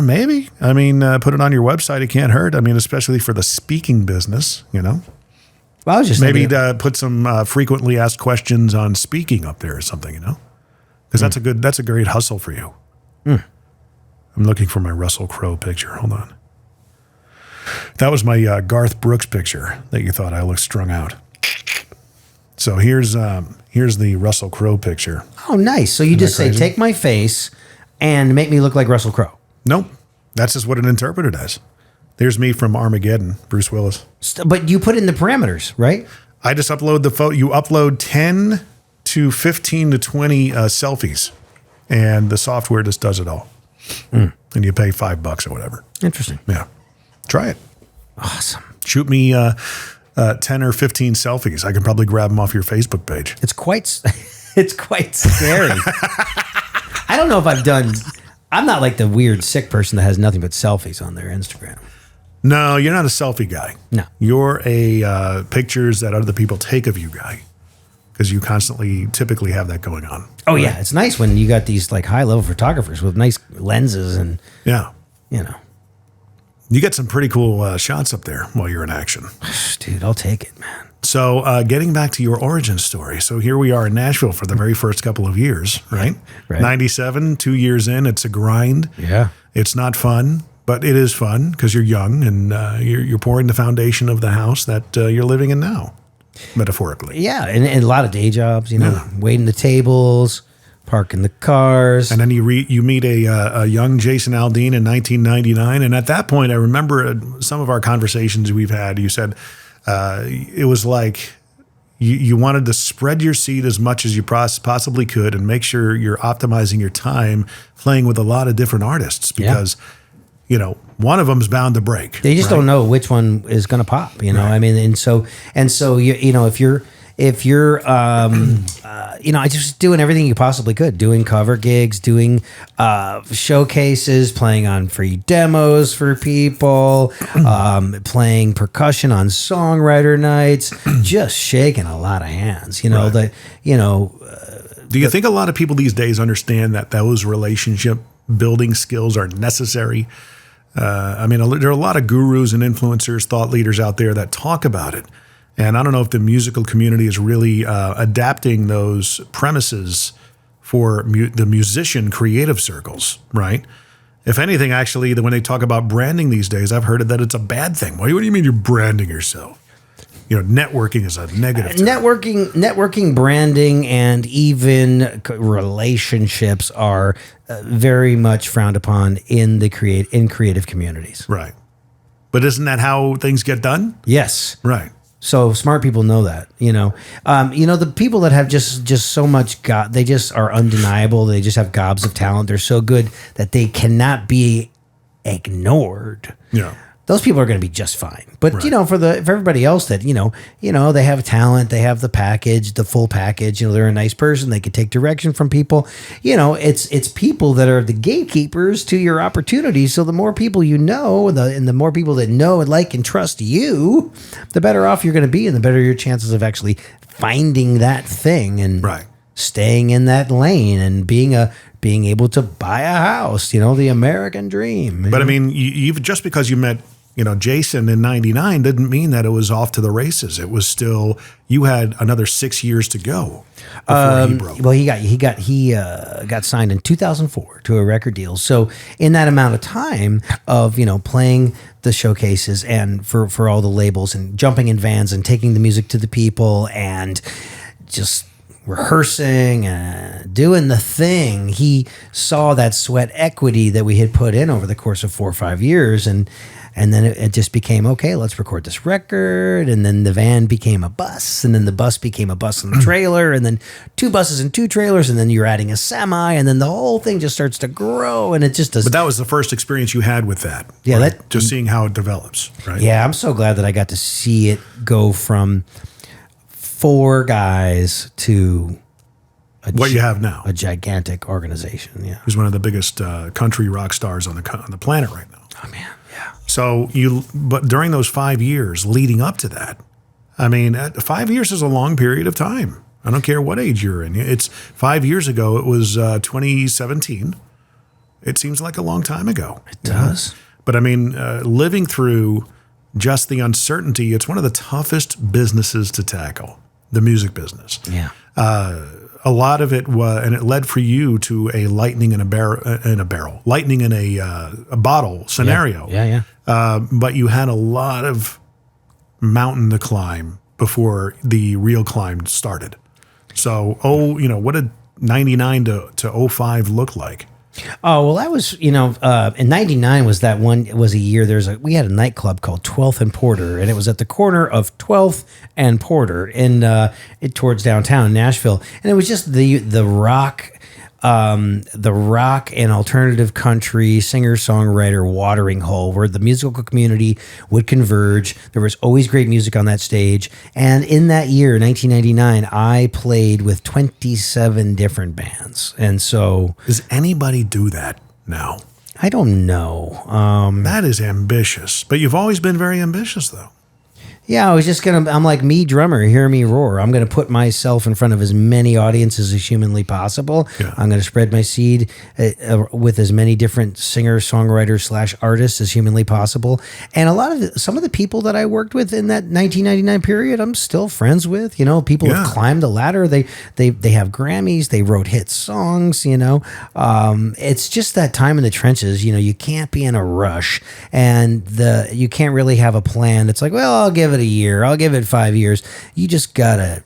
Maybe. I mean, put it on your website. It can't hurt. I mean, especially for the speaking business,
Well, I was just
maybe
thinking,
put some frequently asked questions on speaking up there or something, because that's a great hustle for you. I'm looking for my Russell Crowe picture. Hold on. That was my Garth Brooks picture that you thought I looked strung out. So here's the Russell Crowe picture.
oh, nice. So you just say, take my face and make me look like Russell Crowe.
Nope. That's just what it interpreted as. There's me from Armageddon, Bruce Willis.
But you put in the parameters, right?
I just upload the photo. You upload 10 to 15 to 20 selfies, and the software just does it all. And you pay $5 or whatever.
Interesting.
Yeah. Try it.
Awesome.
Shoot me 10 or 15 selfies. I can probably grab them off your Facebook page.
It's quite scary. I don't know if I'm not like the weird sick person that has nothing but selfies on their Instagram.
No, you're not a selfie guy.
No.
You're a pictures that other people take of you guy, because you typically have that going on.
Oh, right? Yeah. It's nice when you got these like high level photographers with nice lenses and,
yeah.
You
get some pretty cool shots up there while you're in action.
Dude, I'll take it, man.
So getting back to your origin story. So here we are in Nashville for the very first couple of years, right?
Right.
97, 2 years in, it's a grind.
Yeah.
It's not fun, but it is fun because you're young and you're pouring the foundation of the house that you're living in now, metaphorically.
Yeah, and a lot of day jobs, waiting the tables, parking the cars.
And then you meet a young Jason Aldean in 1999. And at that point, I remember some of our conversations we've had, you said it was like you wanted to spread your seed as much as you possibly could and make sure you're optimizing your time playing with a lot of different artists because one of them's bound to break.
They just don't know which one is going to pop, Right. I mean, and so if you're just doing everything you possibly could, doing cover gigs, doing showcases, playing on free demos for people, playing percussion on songwriter nights, just shaking a lot of hands,
Do you think a lot of people these days understand that those relationship building skills are necessary? There are a lot of gurus and influencers, thought leaders out there that talk about it. And I don't know if the musical community is really adapting those premises for the musician creative circles, right? If anything, actually, when they talk about branding these days, I've heard that it's a bad thing. What do you mean you're branding yourself? Networking is a negative term.
Networking, branding, and even relationships are very much frowned upon in creative communities.
Right. But isn't that how things get done?
Yes.
Right.
So smart people know that, the people that have just so much they just are undeniable. They just have gobs of talent. They're so good that they cannot be ignored.
Yeah.
Those people are going to be just fine. But,
right.
For everybody else that, they have talent, they have the package, the full package, they're a nice person. They can take direction from people. It's people that are the gatekeepers to your opportunities. So the more people and the more people that know and like and trust you, the better off you're going to be and the better your chances of actually finding that thing and
right.
staying in that lane and being able to buy a house, the American dream.
But I mean, you've just because you met Jason in 99 didn't mean that it was off to the races. It was still, you had another 6 years to go before he broke.
Well, he got signed in 2004 to a record deal. So in that amount of time of, playing the showcases and for all the labels and jumping in vans and taking the music to the people and just rehearsing and doing the thing, he saw that sweat equity that we had put in over the course of 4 or 5 years. And then it just became, okay, let's record this record. And then the van became a bus. And then the bus became a bus and a trailer. And then 2 buses and 2 trailers. And then you're adding a semi. And then the whole thing just starts to grow. And it just does.
But that was the first experience you had with that.
Yeah.
Right? Just seeing how it develops, right?
Yeah. I'm so glad that I got to see it go from 4 guys to
what you have now.
A gigantic organization. Yeah.
He's one of the biggest country rock stars on the planet right now.
Oh, man. Yeah.
So but during those 5 years leading up to that, 5 years is a long period of time. I don't care what age you're in. It's 5 years ago. It was 2017. It seems like a long time ago.
It does.
But living through just the uncertainty. It's one of the toughest businesses to tackle, the music business.
Yeah.
A lot of it was, and it led for you to a lightning in a bottle scenario.
Yeah.
But you had a lot of mountain to climb before the real climb started. So, what did 99 to 05 look like?
Oh, well, that was, in 99 was that one, it was a year, we had a nightclub called 12th and Porter, and it was at the corner of 12th and Porter towards downtown Nashville. And it was just the rock and alternative country singer-songwriter watering hole where the musical community would converge. There was always great music on that stage. And in that year, 1999, I played with 27 different bands. And so...
Does anybody do that now?
I don't know.
That is ambitious. But you've always been very ambitious, though.
Yeah, I'm like me drummer, hear me roar. I'm going to put myself in front of as many audiences as humanly possible.
Yeah.
I'm going to spread my seed with as many different singers, songwriters / artists as humanly possible. And some of the people that I worked with in that 1999 period, I'm still friends with. People have climbed the ladder. They have Grammys. They wrote hit songs. It's just that time in the trenches. You can't be in a rush, and you can't really have a plan. It's like, well, I'll give it a year. I'll give it 5 years. You just gotta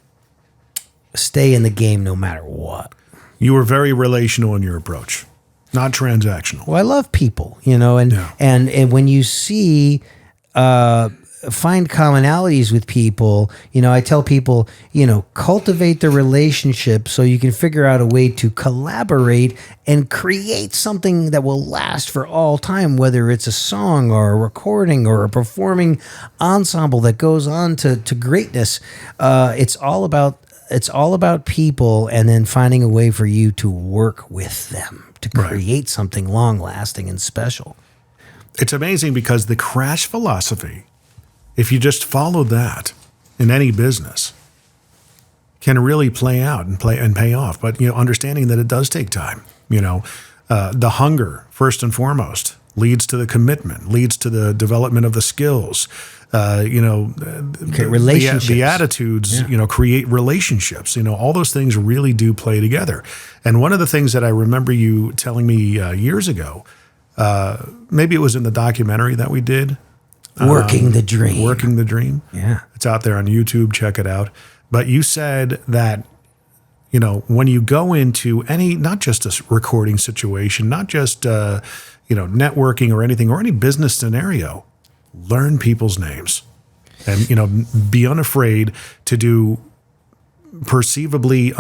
stay in the game no matter what.
You were very relational in your approach, not transactional.
Well, I love people, and when you find commonalities with people, I tell people, cultivate the relationship so you can figure out a way to collaborate and create something that will last for all time, whether it's a song or a recording or a performing ensemble that goes on to greatness. It's all about people, and then finding a way for you to work with them to create something long lasting and special.
It's amazing because the C.R.A.S.H philosophy, if you just follow that in any business, can really play out and pay off. But understanding that it does take time. The hunger first and foremost leads to the commitment, leads to the development of the skills.
Relationships.
The attitudes. Create relationships. All those things really do play together. And one of the things that I remember you telling me years ago, maybe it was in the documentary that we did.
Working the Dream.
Working the Dream.
Yeah.
It's out there on YouTube. Check it out. But you said that, when you go into not just a recording situation, not just, networking or anything, or any business scenario, learn people's names and, be unafraid to do perceivably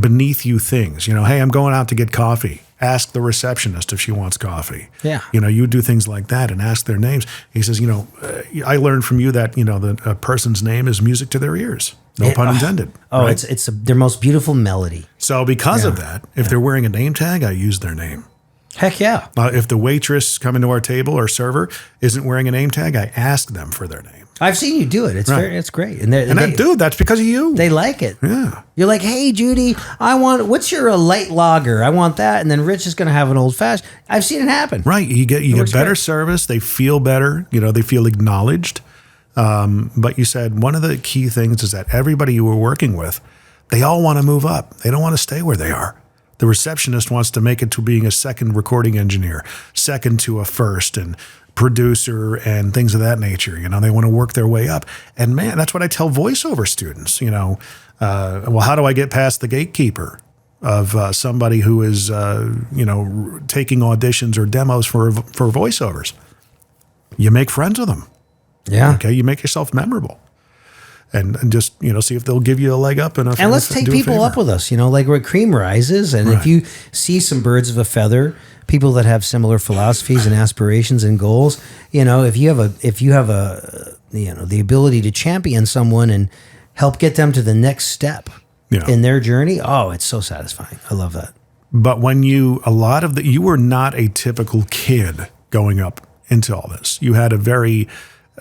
beneath you things. Hey, I'm going out to get coffee. Ask the receptionist if she wants coffee.
Yeah.
You do things like that and ask their names. He says, I learned from you that, a person's name is music to their ears. No pun intended.
Oh,
right?
it's their most beautiful melody.
So because of that, if they're wearing a name tag, I use their name.
Heck yeah.
If the waitress coming to our table or server isn't wearing a name tag, I ask them for their name.
I've seen you do it. It's it's great. And
that's because of you.
They like it.
Yeah.
You're like, hey, Judy, what's your light lager? I want that. And then Rich is going to have an old fashioned. I've seen it happen.
Right. You get better service. They feel better. They feel acknowledged. But you said one of the key things is that everybody you were working with, they all want to move up. They don't want to stay where they are. The receptionist wants to make it to being a second recording engineer, second to a first, and producer and things of that nature. They want to work their way up. And man, that's what I tell voiceover students, well, how do I get past the gatekeeper of somebody who is, taking auditions or demos for voiceovers? You make friends with them.
Yeah.
Okay. You make yourself memorable. And just, see if they'll give you a leg up. And
let's take people up with us, like where cream rises. And if you see some birds of a feather, people that have similar philosophies and aspirations and goals, if you have the ability to champion someone and help get them to the next step in their journey, it's so satisfying. I love that.
But when you were not a typical kid going up into all this. You had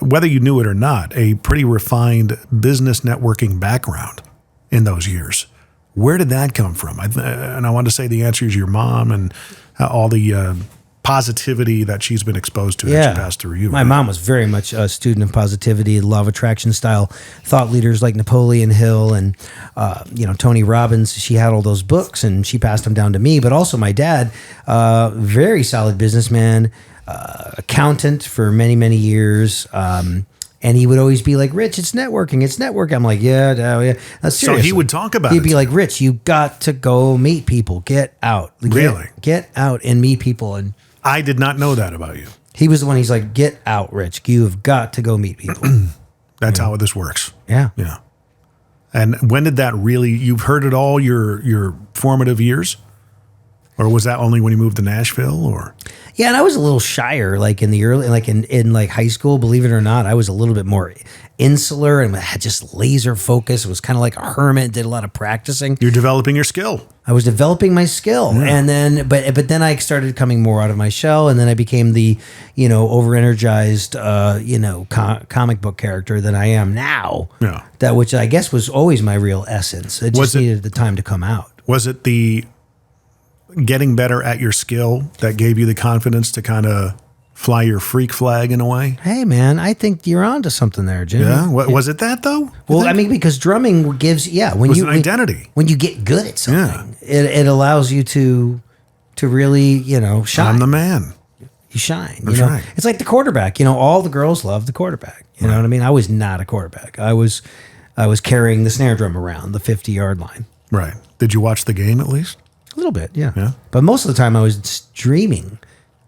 whether you knew it or not, a pretty refined business networking background in those years. Where did that come from? And I want to say the answer is your mom and all the positivity that she's been exposed to that she passed through you.
My mom was very much a student of positivity, law of attraction style thought leaders like Napoleon Hill and Tony Robbins. She had all those books and she passed them down to me. But also my dad, very solid businessman, accountant for many, many years. And he would always be like, Rich, it's networking. It's networking. I'm like, yeah. That's
so he would talk about it.
He'd be like, Rich, you got to go meet people. Get out.
Really?
Get out and meet people. And
I did not know that about you.
he was the one. He's like, get out, Rich. You have got to go meet people.
That's how this works.
Yeah.
Yeah. And when did that really, you've heard it all your formative years? Or was that only when you moved to Nashville or?
Yeah, and I was a little shyer, like in the early, like in like high school. Believe it or not, I was a little bit more insular and had just laser focus. It was kind of like a hermit. Did a lot of practicing.
You're developing your skill.
I was developing my skill, and then but then I started coming more out of my shell, and then I became the over-energized comic book character that I am now.
Yeah,
that which I guess was always my real essence. It just needed the time to come out.
Was it the getting better at your skill that gave you the confidence to kind of fly your freak flag in a way?
Hey, man, I think you're onto something there, Jim.
Yeah? Was it that, though?
Well, I mean, because drumming gives,
when you... an identity.
When you get good at something, it allows you to really, shine.
I'm the man.
You shine.
That's right.
It's like the quarterback. All the girls love the quarterback. You know what I mean? I was not a quarterback. I was carrying the snare drum around the 50-yard line.
Right. Did you watch the game at least?
A little bit, yeah. But most of the time I was dreaming.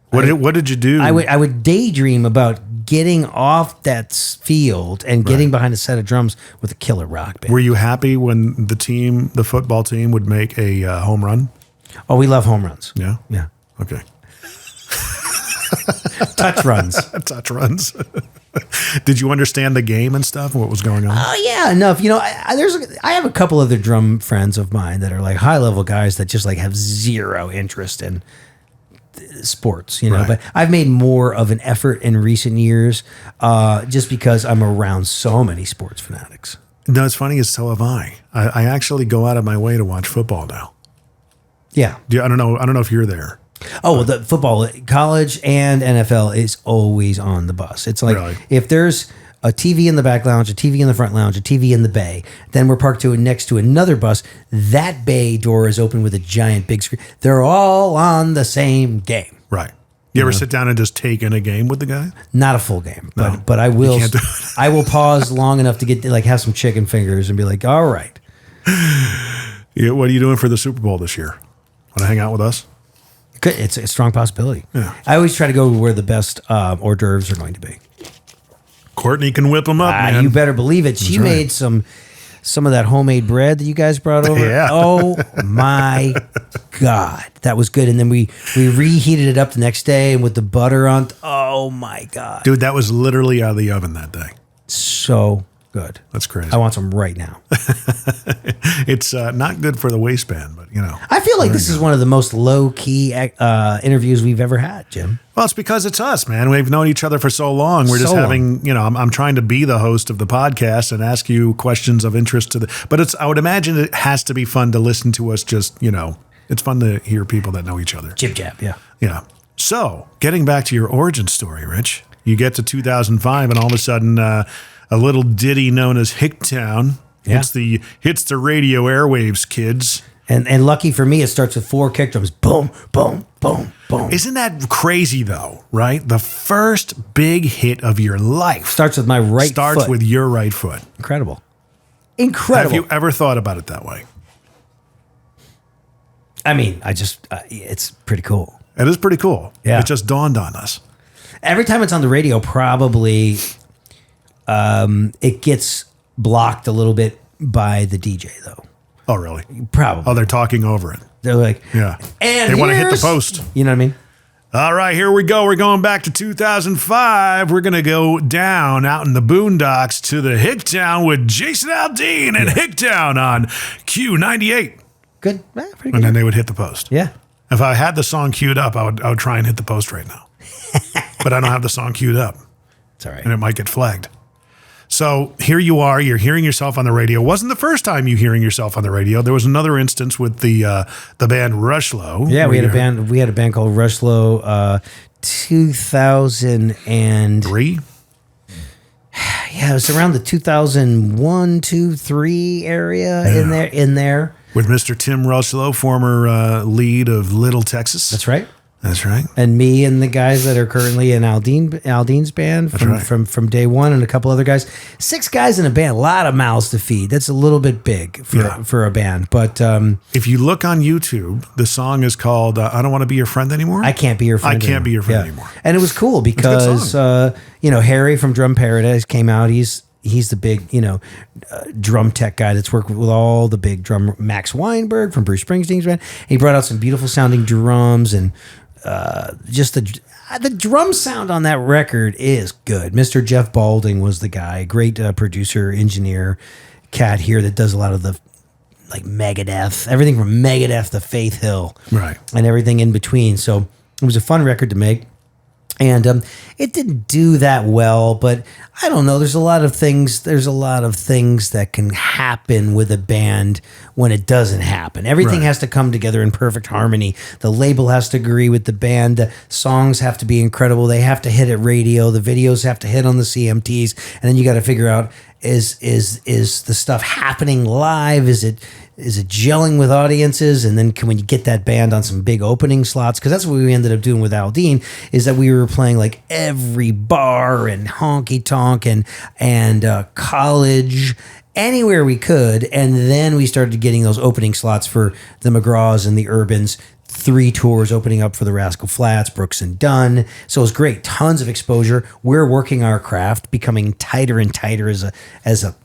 What did you do?
I would daydream about getting off that field and getting behind a set of drums with a killer rock band.
Were you happy when the football team would make a home run?
Oh, we love home runs.
Yeah?
Yeah.
Okay.
Touch runs.
Touch runs. Did you understand the game and stuff? What was going on?
Oh yeah, enough. I have a couple other drum friends of mine that are like high level guys that just like have zero interest in sports.
Right.
But I've made more of an effort in recent years, just because I'm around so many sports fanatics.
No, it's funny as so have I. I actually go out of my way to watch football now.
Yeah.
I don't know if you're there.
Oh, well, the football, college and NFL is always on the bus. It's like if there's a TV in the back lounge, a TV in the front lounge, a TV in the bay, then we're parked next to another bus. That bay door is open with a giant big screen. They're all on the same game.
Right. You ever sit down and just take in a game with the guy?
Not a full game, but I will. I will pause long enough to get have some chicken fingers and be like, all right.
Yeah, what are you doing for the Super Bowl this year? Want to hang out with us?
It's a strong possibility.
Yeah.
I always try to go where the best hors d'oeuvres are going to be.
Courtney can whip them up, man.
You better believe it. She made some of that homemade bread that you guys brought over.
Yeah.
Oh my God. That was good. And then we reheated it up the next day and with the butter on. Oh my God.
Dude, that was literally out of the oven that day.
So good.
That's crazy.
I want some right now.
It's not good for the waistband, but
I feel like this is one of the most low-key interviews we've ever had, Jim.
Well, it's because it's us, man. We've known each other for so long. We're just having, I'm trying to be the host of the podcast and ask you questions of interest but I would imagine it has to be fun to listen to us just, it's fun to hear people that know each other.
Jib jab, yeah.
Yeah. So, getting back to your origin story, Rich, you get to 2005 and all of a sudden a little ditty known as Hicktown hits the radio airwaves, kids.
And lucky for me, it starts with 4 kick drums. Boom, boom, boom, boom.
Isn't that crazy, though, right? The first big hit of your life.
Starts with my right foot.
Starts with your right foot.
Incredible.
Have you ever thought about it that way?
I mean, it's pretty cool.
It is pretty cool.
Yeah.
It just dawned on us.
Every time it's on the radio, probably it gets blocked a little bit by the DJ, though.
Oh, really?
Probably.
Oh, they're talking over it.
They're like,
yeah.
And
they want to hit the post.
You know what I mean?
All right, here we go. We're going back to 2005. We're going to go down out in the boondocks to the Hicktown with Jason Aldean and Hicktown on Q98.
Good. Pretty good.
And then they would hit the post.
Yeah.
If I had the song queued up, I would try and hit the post right now. But I don't have the song queued up.
It's all right.
And it might get flagged. So here you are, you're hearing yourself on the radio. It wasn't the first time you hearing yourself on the radio. There was another instance with the band Rushlow.
Yeah, we had a band called Rushlow 2003. Yeah, it was around the 2001, 2, 3 area in there.
With Mr. Tim Rushlow, former lead of Little Texas.
That's right.
That's right.
And me and the guys that are currently in Aldean's band from day one, and a couple other guys. 6 guys in a band, a lot of mouths to feed. That's a little bit big for a band. But
if you look on YouTube, the song is called "I Don't Want to Be Your Friend Anymore."
I can't be your friend.
I can't be your friend anymore.
And it was cool because Harry from Drum Paradise came out. He's the big, drum tech guy that's worked with all the big drum. Max Weinberg from Bruce Springsteen's band. He brought out some beautiful sounding drums, and just the drum sound on that record is good. Mr. Jeff Balding was the guy, great producer, engineer, cat here that does a lot of the like Megadeth, everything from Megadeth to Faith Hill,
right, and
everything in between. So it was a fun record to make. And it didn't do that well, but I don't know. There's a lot of things that can happen with a band when it doesn't happen. Everything has to come together in perfect harmony. The label has to agree with the band. The songs have to be incredible. They have to hit at radio. The videos have to hit on the CMTs. And then you got to figure out, is the stuff happening live? Is it gelling with audiences? And then can we get that band on some big opening slots? Because that's what we ended up doing with Aldean, is that we were playing like every bar and honky tonk and college, anywhere we could. And then we started getting those opening slots for the McGraws and the Urbans. 3 tours opening up for the Rascal Flatts, Brooks and Dunn. So it was great. Tons of exposure. We're working our craft, becoming tighter and tighter as a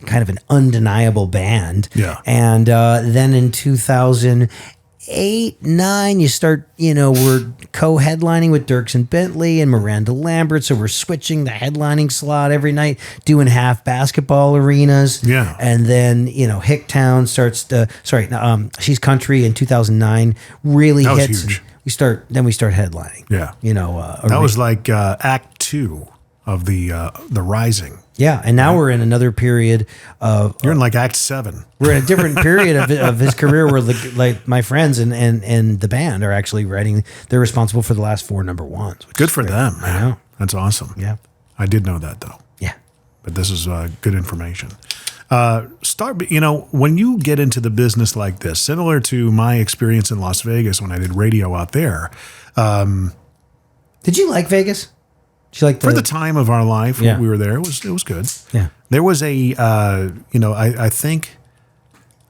kind of an undeniable band.
Yeah.
And then in 2008, 9, you start, we're co-headlining with Dierks and Bentley and Miranda Lambert. So we're switching the headlining slot every night, doing half basketball arenas.
Yeah. And
then, Hicktown starts She's Country in 2009 really
that
hits.
Was huge.
We start headlining.
Yeah.
That
was like Act 2 of the Rising.
Yeah, and now we're in another period of...
You're in like Act 7.
We're in a different period of his career where like my friends and the band are actually writing. They're responsible for the last 4 number ones.
Good for them, man.
I know.
That's awesome.
Yeah.
I did know that, though.
Yeah.
But this is good information. When you get into the business like this, similar to my experience in Las Vegas when I did radio out there.
Did you like Vegas?
For the time of our life when we were there, it was good.
Yeah.
There was I think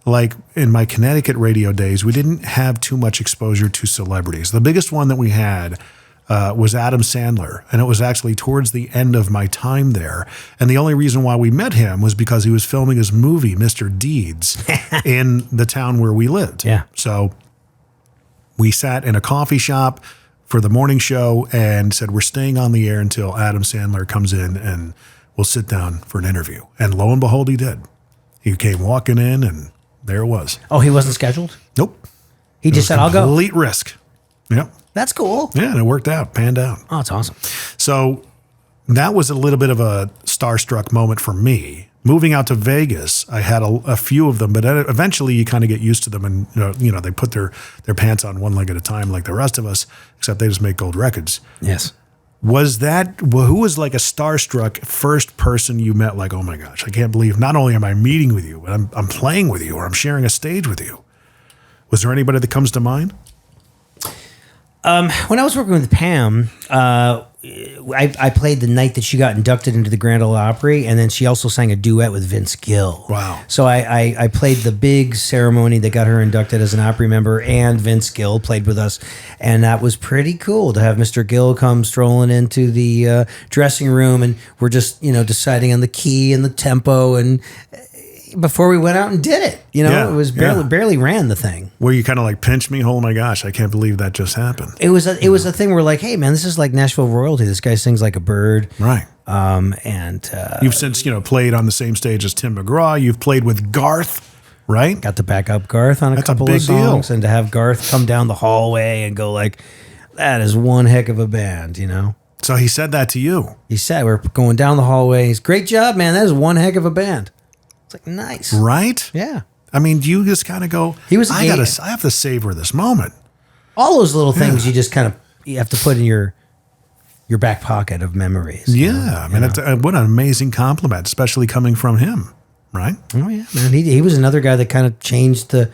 like in my Connecticut radio days, we didn't have too much exposure to celebrities. The biggest one that we had was Adam Sandler, and it was actually towards the end of my time there. And the only reason why we met him was because he was filming his movie, Mr. Deeds, in the town where we lived.
Yeah.
So we sat in a coffee shop for the morning show and said, we're staying on the air until Adam Sandler comes in and we'll sit down for an interview. And lo and behold, he did. He came walking in and there it was.
Oh, he wasn't scheduled?
Nope.
He just said, I'll go.
Complete risk. Yep.
That's cool.
Yeah, and it worked out, panned out.
Oh, it's awesome.
So that was a little bit of a starstruck moment for me. Moving out to Vegas, I had a few of them, but eventually you kind of get used to them, and they put their pants on one leg at a time, like the rest of us, except they just make gold records.
Yes.
Who was like a starstruck first person you met? Like, oh my gosh, I can't believe not only am I meeting with you, but I'm playing with you, or I'm sharing a stage with you. Was there anybody that comes to mind?
When I was working with Pam, I played the night that she got inducted into the Grand Ole Opry, and then she also sang a duet with Vince Gill.
Wow.
So I played the big ceremony that got her inducted as an Opry member, and Vince Gill played with us, and that was pretty cool to have Mr. Gill come strolling into the dressing room, and we're just deciding on the key and the tempo, and before we went out and did it, it was barely ran the thing.
Where you kind of like pinched me, oh my gosh, I can't believe that just happened.
It was a thing where like, hey man, this is like Nashville royalty. This guy sings like a bird,
right?
And
you've since played on the same stage as Tim McGraw. You've played with Garth, right?
Got to back up Garth on a couple of songs,
deal.
And to have Garth come down the hallway and go like, that is one heck of a band,
So he said that to you.
He said, we're going down the hallways. Great job, man. That is one heck of a band. It's like, nice.
Right?
Yeah.
I mean, you just kind of go, I have to savor this moment.
All those little things you just kind of, you have to put in your back pocket of memories.
Yeah. I mean, what an amazing compliment, especially coming from him, right?
Oh, yeah, man. He was another guy that kind of changed the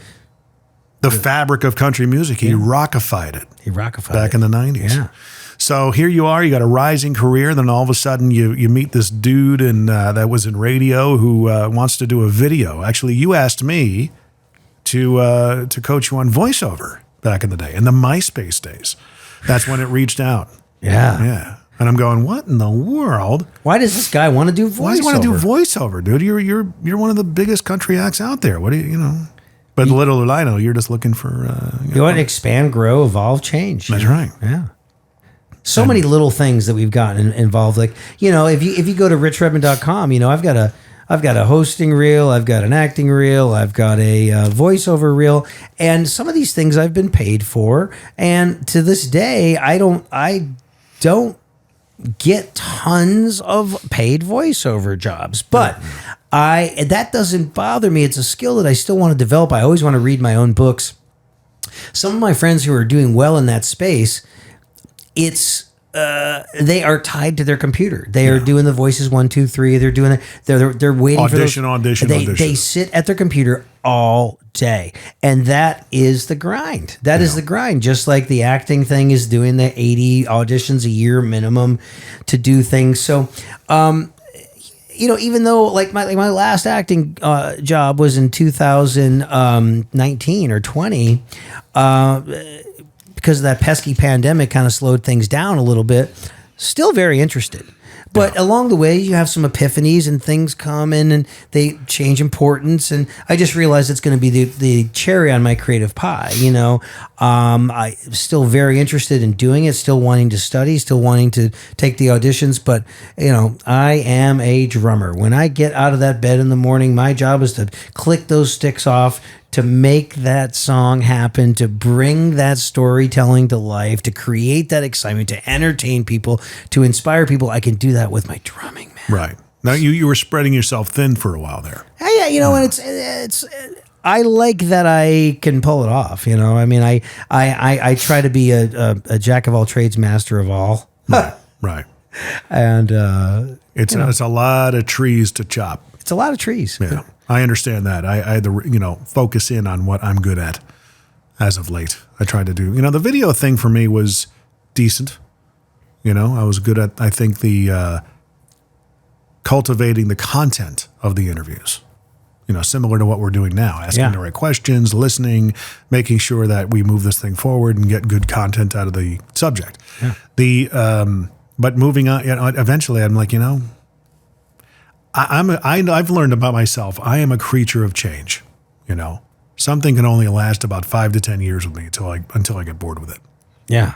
fabric of country music. He rockified it.
He rockified
back in the 90s.
Yeah.
So here you are, you got a rising career, then all of a sudden you meet this dude that was in radio who wants to do a video. Actually, you asked me to coach you on voiceover back in the day, in the MySpace days. That's when it reached out.
Yeah.
Yeah. And I'm going, what in the world?
Why does this guy want to do voiceover?
Why does he want to do voiceover, dude? You're one of the biggest country acts out there. What do you know? But little did I know, you're just looking for...
you want to expand, grow, evolve, change.
That's right.
Yeah. So many little things that we've gotten involved. Like, if you go to richredmond.com, I've got a hosting reel, I've got an acting reel, I've got a voiceover reel, and some of these things I've been paid for. And to this day, I don't get tons of paid voiceover jobs, but that doesn't bother me. It's a skill that I still want to develop. I always want to read my own books. Some of my friends who are doing well in that space, they are tied to their computer. They are doing the voices 1, 2, 3. They're doing it. They're waiting
audition.
They sit at their computer all day, and that is the grind. That is the grind. Just like the acting thing is doing the 80 auditions a year minimum to do things. So, even though like my last acting job was in 2019 or 20. Because of that pesky pandemic kind of slowed things down a little bit, still very interested. But along the way, you have some epiphanies and things come in and they change importance. And I just realized it's going to be the cherry on my creative pie. I'm still very interested in doing it, still wanting to study, still wanting to take the auditions. But, I am a drummer. When I get out of that bed in the morning, my job is to click those sticks off, to make that song happen, to bring that storytelling to life, to create that excitement, to entertain people, to inspire people. I can do that with my drumming, man.
Right. Now you were spreading yourself thin for a while there.
Yeah, and it's I like that I can pull it off. I mean, I try to be a jack of all trades, master of all.
Right.
And
it's a lot of trees to chop.
It's a lot of trees.
Yeah. I understand that. I had to, focus in on what I'm good at as of late. I tried to do, the video thing for me was decent. I was good at, I think, the cultivating the content of the interviews, similar to what we're doing now, asking the right questions, listening, making sure that we move this thing forward and get good content out of the subject. Yeah. But moving on, eventually I'm like, I've learned about myself. I am a creature of change. Something can only last about 5 to 10 years with me until I get bored with it.
Yeah.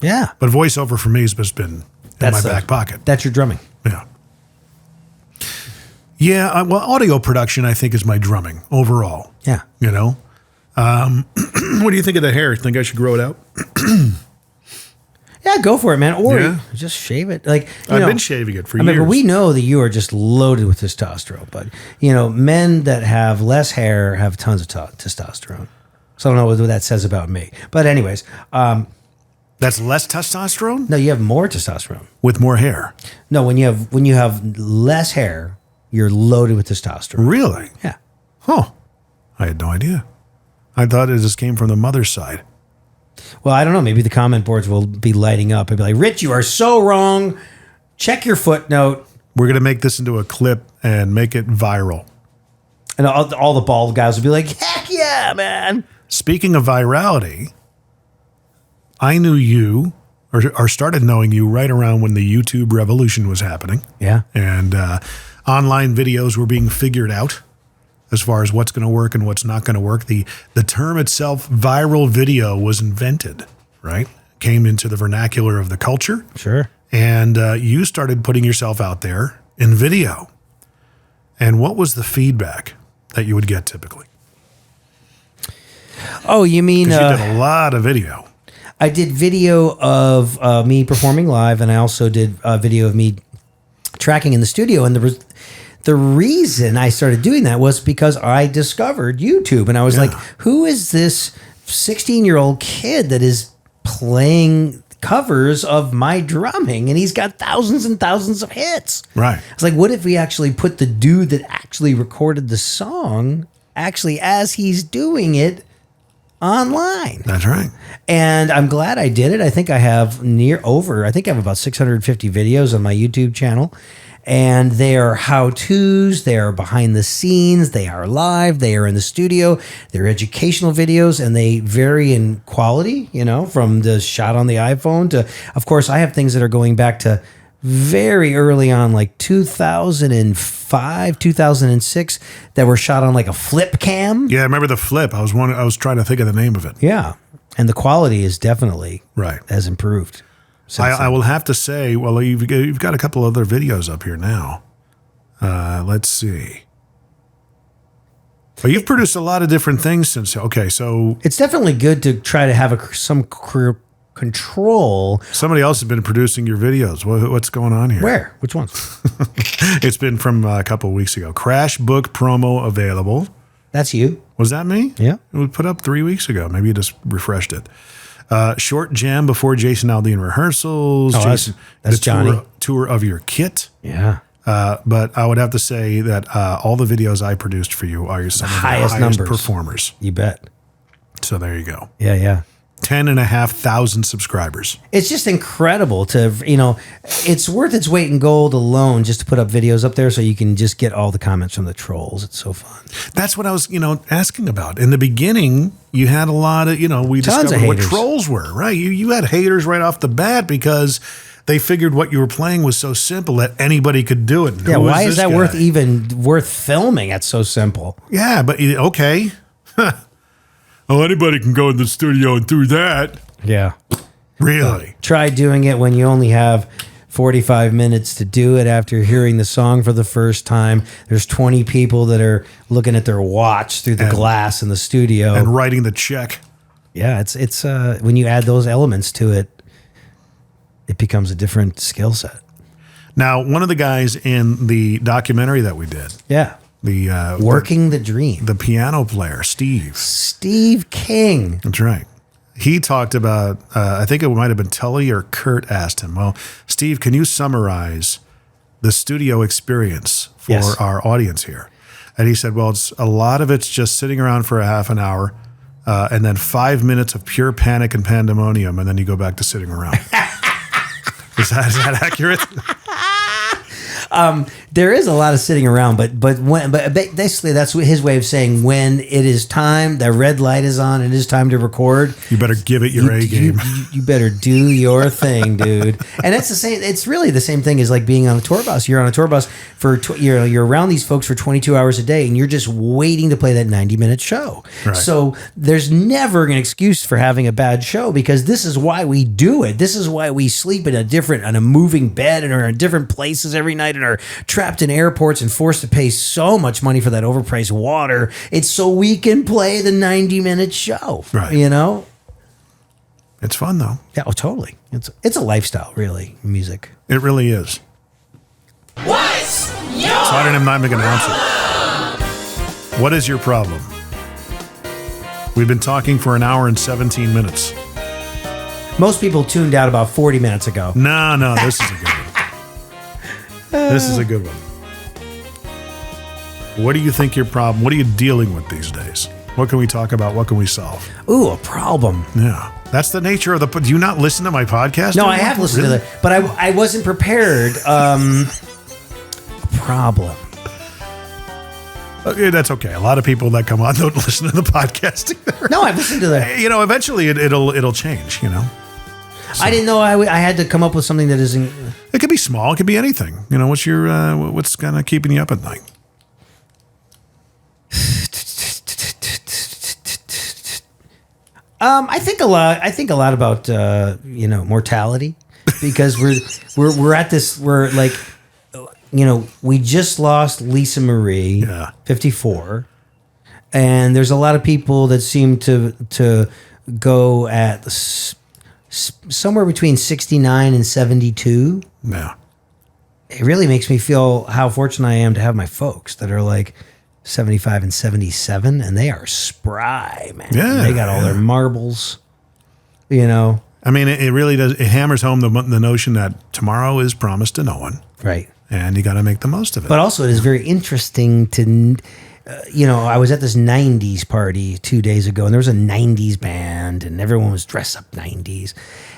Yeah.
But voiceover for me has just been in my back pocket.
That's your drumming.
Yeah. Yeah. Well, audio production, I think, is my drumming overall.
Yeah.
What do you think of the hair? Think I should grow it out?
Yeah, go for it, man. Or just shave it. Like
I've been shaving it for years.
Remember, we know that you are just loaded with testosterone, but men that have less hair have tons of testosterone. So I don't know what that says about me. But anyways,
that's less testosterone?
No, you have more testosterone
with more hair.
No, when you have less hair, you're loaded with testosterone.
Really?
Yeah.
Huh. I had no idea. I thought it just came from the mother's side.
Well, I don't know. Maybe the comment boards will be lighting up and be like, Rich, you are so wrong. Check your footnote.
We're going to make this into a clip and make it viral.
And all the bald guys will be like, heck yeah, man.
Speaking of virality, I knew you or started knowing you right around when the YouTube revolution was happening.
Yeah.
And online videos were being figured out as far as what's going to work and what's not going to work. The term itself, viral video, was invented, right? Came into the vernacular of the culture.
Sure.
And you started putting yourself out there in video. And what was the feedback that you would get typically?
Oh, you mean...
you did a lot of video.
I did video of me performing live, and I also did a video of me tracking in the studio. And the reason I started doing that was because I discovered YouTube, and I was like, who is this 16-year-old kid that is playing covers of my drumming, and he's got thousands and thousands of hits.
Right.
It's like, what if we actually put the dude that actually recorded the song actually as he's doing it online?
That's right.
And I'm glad I did it. I think I have about 650 videos on my YouTube channel. And they are how-tos, they are behind the scenes, they are live, they are in the studio, they're educational videos, and they vary in quality, from the shot on the iPhone to, of course, I have things that are going back to very early on, like 2005, 2006, that were shot on like a flip cam.
Yeah, I remember the flip. I was trying to think of the name of it.
Yeah, and the quality is definitely has improved.
I will have to say, well, you've got a couple other videos up here now. Let's see. Well, you've produced a lot of different things since. Okay, so
it's definitely good to try to have some control.
Somebody else has been producing your videos. What's going on here?
Where? Which ones?
It's been from a couple of weeks ago. Crash book promo available.
That's you.
Was that me?
Yeah.
It was put up 3 weeks ago. Maybe you just refreshed it. Short jam before Jason Aldean rehearsals.
Oh,
Jason,
that's Johnny.
Tour of your kit.
Yeah.
But I would have to say that all the videos I produced for you are some of the highest numbers. Performers.
You bet.
So there you go.
Yeah.
10,500 subscribers.
It's just incredible to, it's worth its weight in gold alone just to put up videos up there so you can just get all the comments from the trolls. It's so fun.
That's what I was, asking about. In the beginning, you had a lot of, we discovered what trolls were, right? You had haters right off the bat because they figured what you were playing was so simple that anybody could do it.
Yeah, why is that worth filming? It's so simple.
Yeah, but okay. Oh, anybody can go in the studio and do that.
Yeah.
Really?
Try doing it when you only have 45 minutes to do it after hearing the song for the first time. There's 20 people that are looking at their watch through the glass in the studio.
And writing the check.
Yeah, it's when you add those elements to it, it becomes a different skill set.
Now, one of the guys in the documentary that we did.
Yeah.
The
Working the Dream.
The piano player, Steve
King.
That's right. He talked about, I think it might have been Tully or Kurt asked him, well, Steve, can you summarize the studio experience for our audience here? And he said, well, a lot of it's just sitting around for a half an hour and then 5 minutes of pure panic and pandemonium, and then you go back to sitting around. Is that accurate?
There is a lot of sitting around, but basically that's his way of saying when it is time, the red light is on, it is time to record.
You better give it your A game.
You better do your thing, dude. And it's the same. It's really the same thing as like being on a tour bus. You're on a tour bus for you're around these folks for 22 hours a day, and you're just waiting to play that 90-minute show. Right. So there's never an excuse for having a bad show because this is why we do it. This is why we sleep on a moving bed and are in different places every night and are trapped in airports and forced to pay so much money for that overpriced water. It's so we can play the 90-minute show.
Right.
It's
fun though.
Yeah, totally. It's a lifestyle, really, music.
It really is.
What's your
So I didn't even announce it. What is your problem? We've been talking for an hour and 17 minutes.
Most people tuned out about 40 minutes ago.
No, this is a good one. This is a good one. What do you think your problem? What are you dealing with these days? What can we talk about? What can we solve?
Ooh, a problem.
Yeah. That's the nature of the... Do you not listen to my podcast?
No, I have listened to that, but I wasn't prepared. A problem.
Okay, that's okay. A lot of people that come on don't listen to the podcast either.
No, I've listened to that.
Eventually it'll change, So.
I didn't know I had to come up with something that isn't...
It could be small. It could be anything. What's kind of keeping you up at night?
I think a lot about mortality because we're at this. We're like, we just lost Lisa Marie, 54, and there's a lot of people that seem to go at somewhere between 69 and 72.
Yeah.
It really makes me feel how fortunate I am to have my folks that are like 75 and 77, and they are spry, man.
Yeah,
they got all their marbles, you know.
I mean, it really does. It hammers home the notion that tomorrow is promised to no one.
Right.
And you got to make the most of it.
But also, it is very interesting to, I was at this 90s party 2 days ago, and there was a 90s band, and everyone was dressed up 90s.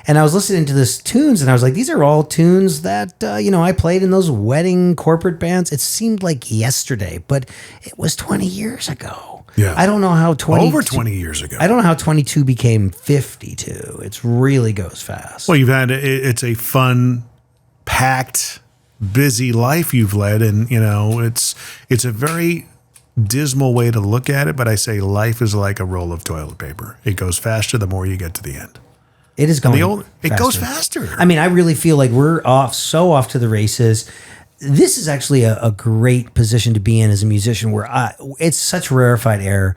And I was listening to this tunes, and I was like, these are all tunes that, I played in those wedding corporate bands. It seemed like yesterday, but it was 20 years ago.
Yeah.
I don't know how
over 20 years ago.
I don't know how 22 became 52. It really goes fast.
Well, it's a fun, packed, busy life you've led, and it's a very dismal way to look at it, but I say life is like a roll of toilet paper. It goes faster the more you get to the end.
It is going
it goes faster.
I mean, I really feel like we're so off to the races. This is actually a great position to be in as a musician, where it's such rarefied air.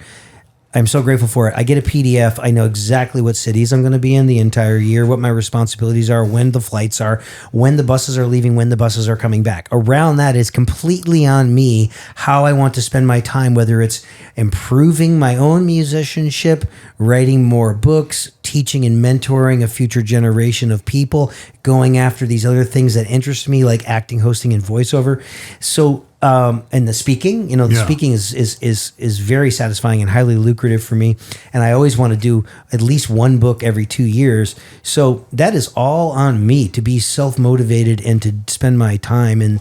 I'm so grateful for it. I get a PDF. I know exactly what cities I'm going to be in the entire year, what my responsibilities are, when the flights are, when the buses are leaving, when the buses are coming back. Around that is completely on me how I want to spend my time, whether it's improving my own musicianship, writing more books, teaching and mentoring a future generation of people, going after these other things that interest me, like acting, hosting, and voiceover. So, and the speaking, speaking is very satisfying and highly lucrative for me. And I always want to do at least one book every 2 years. So that is all on me to be self-motivated and to spend my time. And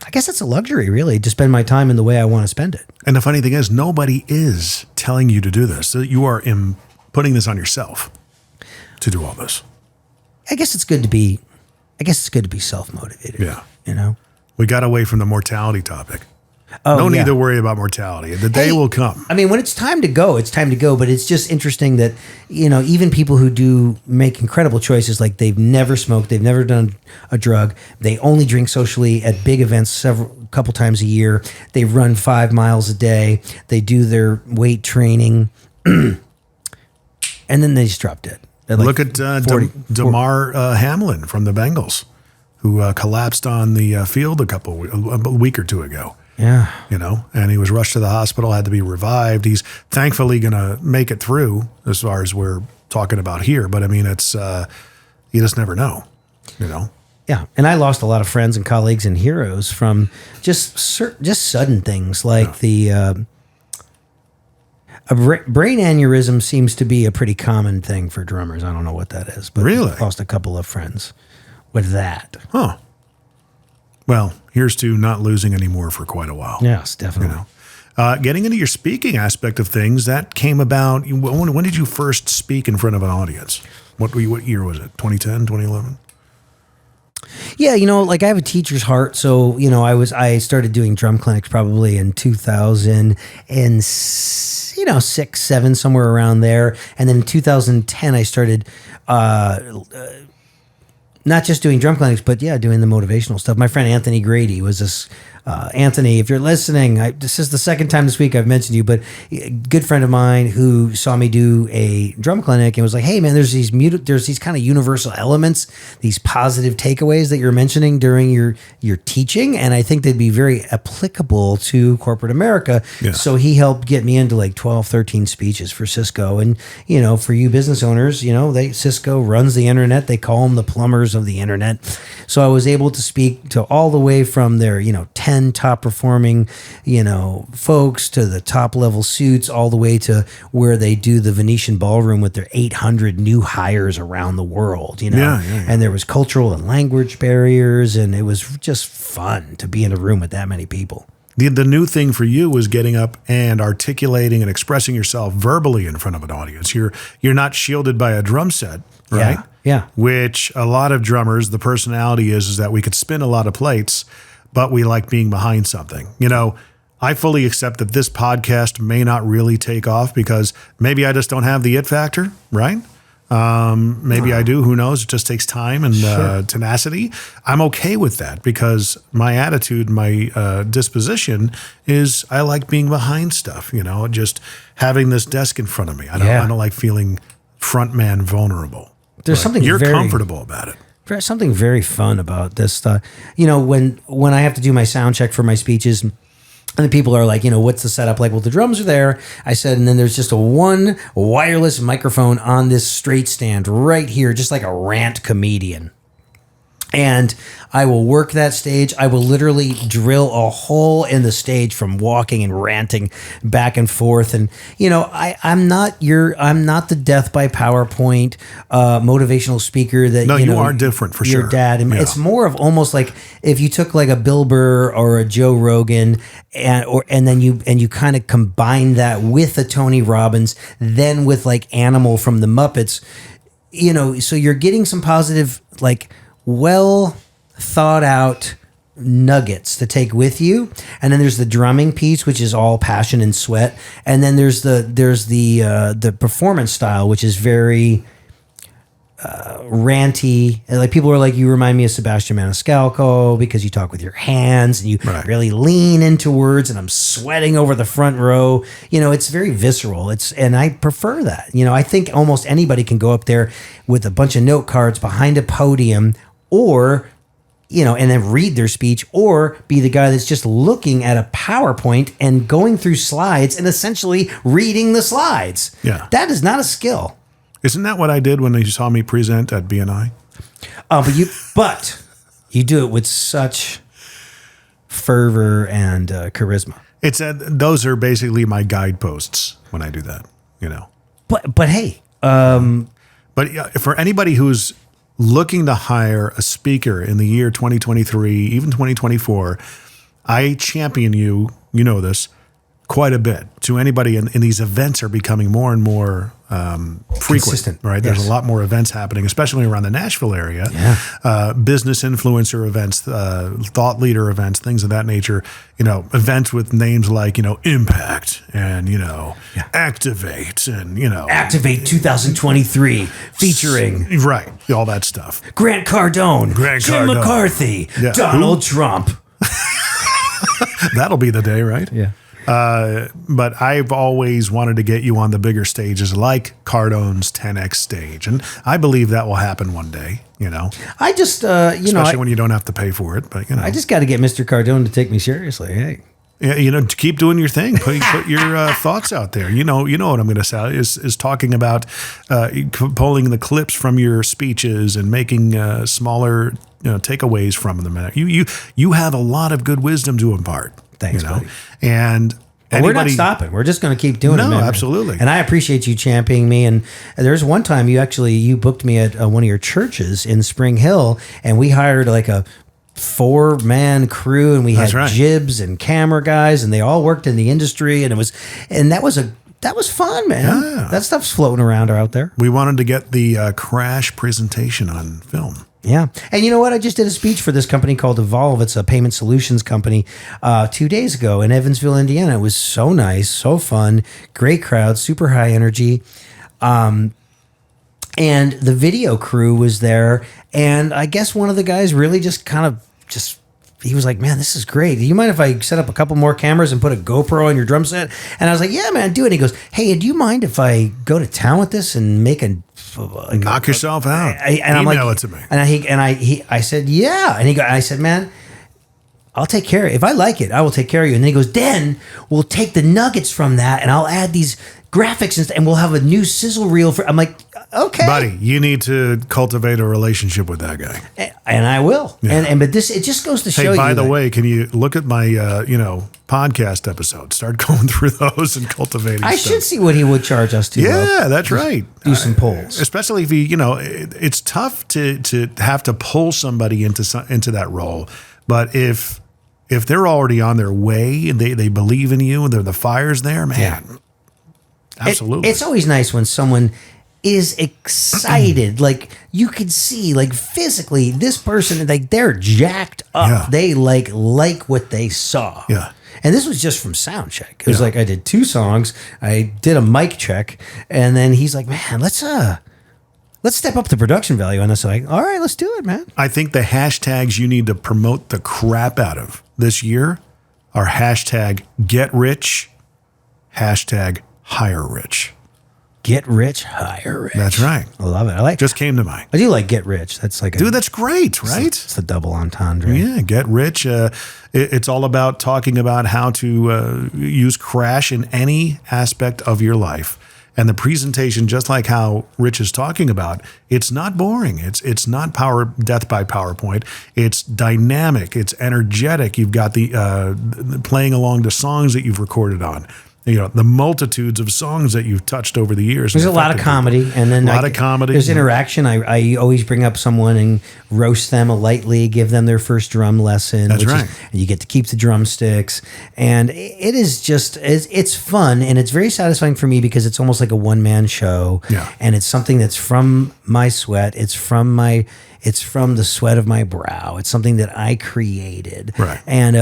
I guess that's a luxury, really, to spend my time in the way I want to spend it.
And the funny thing is, nobody is telling you to do this. So you are putting this on yourself to do all this.
I guess it's good to be self-motivated.
Yeah. We got away from the mortality topic.
Oh,
no need to worry about mortality. The day will come.
I mean, when it's time to go, it's time to go. But it's just interesting that, even people who do make incredible choices, like they've never smoked, they've never done a drug, they only drink socially at big events couple times a year, they run 5 miles a day, they do their weight training, and then they just drop dead.
Look at Damar Hamlin from the Bengals, who collapsed on the field a week or two ago.
Yeah.
And he was rushed to the hospital, had to be revived. He's thankfully going to make it through as far as we're talking about here. But I mean, it's, you just never know,
Yeah. And I lost a lot of friends and colleagues and heroes from just sudden things like a brain aneurysm seems to be a pretty common thing for drummers. I don't know what that is, but
really?
I lost a couple of friends with that.
Huh. Well, here's to not losing any more for quite a while.
Yes, definitely.
Getting into your speaking aspect of things, that came about, when did you first speak in front of an audience? What year was it? 2010, 2011?
Yeah, I have a teacher's heart. So, I started doing drum clinics probably in 2006, 7, somewhere around there. And then in 2010, I started not just doing drum clinics, but doing the motivational stuff. My friend Anthony Grady was this. Anthony, if you're listening, this is the second time this week I've mentioned you, but a good friend of mine who saw me do a drum clinic and was like, hey man, there's these kind of universal elements, these positive takeaways that you're mentioning during your teaching. And I think they'd be very applicable to corporate America. Yeah. So he helped get me into like 12, 13 speeches for Cisco. And, for you business owners, Cisco runs the internet. They call them the plumbers of the internet. So I was able to speak to all the way from their, 10 top performing, folks to the top level suits, all the way to where they do the Venetian ballroom with their 800 new hires around the world, And there was cultural and language barriers, and it was just fun to be in a room with that many people.
The new thing for you was getting up and articulating and expressing yourself verbally in front of an audience. You're not shielded by a drum set, right?
Yeah.
Which a lot of drummers, the personality is that we could spin a lot of plates, but we like being behind something. I fully accept that this podcast may not really take off because maybe I just don't have the it factor, right? Maybe I do. Who knows? It just takes time and tenacity. I'm okay with that because my attitude, my disposition is I like being behind stuff, just having this desk in front of me. I don't like feeling front man vulnerable.
There's something
you're
very
comfortable about it.
There's something very fun about this stuff. When I have to do my sound check for my speeches, and the people are like, what's the setup like? Well, the drums are there. I said, and then there's just one wireless microphone on this straight stand right here, just like a rant comedian. And I will work that stage. I will literally drill a hole in the stage from walking and ranting back and forth. And I'm not the death by PowerPoint motivational speaker that
you are different for
your
sure.
dad. And
Yeah.
it's more of almost like if you took like a Bill Burr or a Joe Rogan and then you kind of combine that with a Tony Robbins, then with like Animal from the Muppets, so you're getting some positive, like, well thought out nuggets to take with you. And then there's the drumming piece, which is all passion and sweat. And then there's the performance style, which is very ranty. And like people are like, you remind me of Sebastian Maniscalco because you talk with your hands and you really lean into words, and I'm sweating over the front row. It's very visceral. And I prefer that. I think almost anybody can go up there with a bunch of note cards behind a podium, or and then read their speech, or be the guy that's just looking at a PowerPoint and going through slides and essentially reading the slides.
Yeah.
That is not a skill.
Isn't that what I did when you saw me present at BNI?
But you do it with such fervor and charisma.
Those are basically my guideposts when I do that,
But hey,
But for anybody who's looking to hire a speaker in the year 2023, even 2024, I champion you this, quite a bit. To anybody, and these events are becoming more and more frequent.
Consistent,
right?
yes.
There's a lot more events happening, especially around the Nashville area.
Yeah.
Business influencer events, thought leader events, things of that nature. Events with names like Impact and Activate and
Activate 2023 featuring
right, all that stuff.
Grant Cardone, Jim
Cardone.
McCarthy,
Yeah.
Donald Trump.
That'll be the day, right?
Yeah.
But I've always wanted to get you on the bigger stages like Cardone's 10X stage. And I believe that will happen one day,
I just,
especially when you don't have to pay for it. But,
I just got to get Mr. Cardone to take me seriously. Hey.
Yeah, to keep doing your thing, put your thoughts out there. You know what I'm going to say is talking about pulling the clips from your speeches and making smaller takeaways from them. You have a lot of good wisdom to impart.
Thanks, buddy.
And
we're not stopping. We're just going to keep doing it, man.
No, absolutely.
And I appreciate you championing me. And there's one time you booked me at one of your churches in Spring Hill, and we hired like a 4-man crew, and we had jibs and camera guys, and they all worked in the industry, and that was fun, man.
Yeah.
That stuff's floating around out there.
We wanted to get the C.R.A.S.H presentation on film.
Yeah. And you know what? I just did a speech for this company called Evolve. It's a payment solutions company 2 days ago in Evansville, Indiana. It was so nice, so fun, great crowd, super high energy. And the video crew was there. And I guess one of the guys really he was like, man, this is great. Do you mind if I set up a couple more cameras and put a GoPro on your drum set? And I was like, yeah, man, do it. And he goes, hey, do you mind if I go to town with this and make
knock yourself out? Email it to me.
And I said, yeah. And I said, man, I'll take care of it. If I like it, I will take care of you. And then he goes, then we'll take the nuggets from that and I'll add these graphics and we'll have a new sizzle reel I'm like, okay,
buddy, you need to cultivate a relationship with that guy,
and I will.
Yeah.
But it just goes to show you.
Hey, by the way, can you look at my podcast episodes? Start going through those and cultivating.
I should see what he would charge us to.
Yeah, that's right.
Do some polls,
especially if it's tough to have to pull somebody into that role, but if they're already on their way and they believe in you and the fire's there, man. Yeah. Absolutely.
It's always nice when someone is excited. Like you could see, like physically, this person, like they're jacked up.
Yeah.
They like what they saw.
Yeah.
And this was just from sound check. It was like I did 2 songs, I did a mic check, and then he's like, man, let's step up the production value on this. Like, all right, let's do it, man.
I think the hashtags you need to promote the crap out of this year are #GetRich, #HireRich.
Get rich, hire rich.
That's right.
I love it.
Just came to mind.
I do like get rich. That's like
Dude, that's great, right?
It's the double entendre.
Yeah, get rich. It's all about talking about how to use crash in any aspect of your life. And the presentation, just like how Rich is talking about, it's not boring. It's not death by PowerPoint. It's dynamic. It's energetic. You've got the playing along to songs that you've recorded on. The multitudes of songs that you've touched over the years.
There's a lot of comedy, and then
a lot of comedy.
There's interaction. I always bring up someone and roast them lightly, give them their first drum lesson.
That's right.
And you get to keep the drumsticks, and it is just it's fun, and it's very satisfying for me because it's almost like a one-man show.
Yeah.
And it's something that's from my sweat. It's from the sweat of my brow. It's something that I created.
Right.
And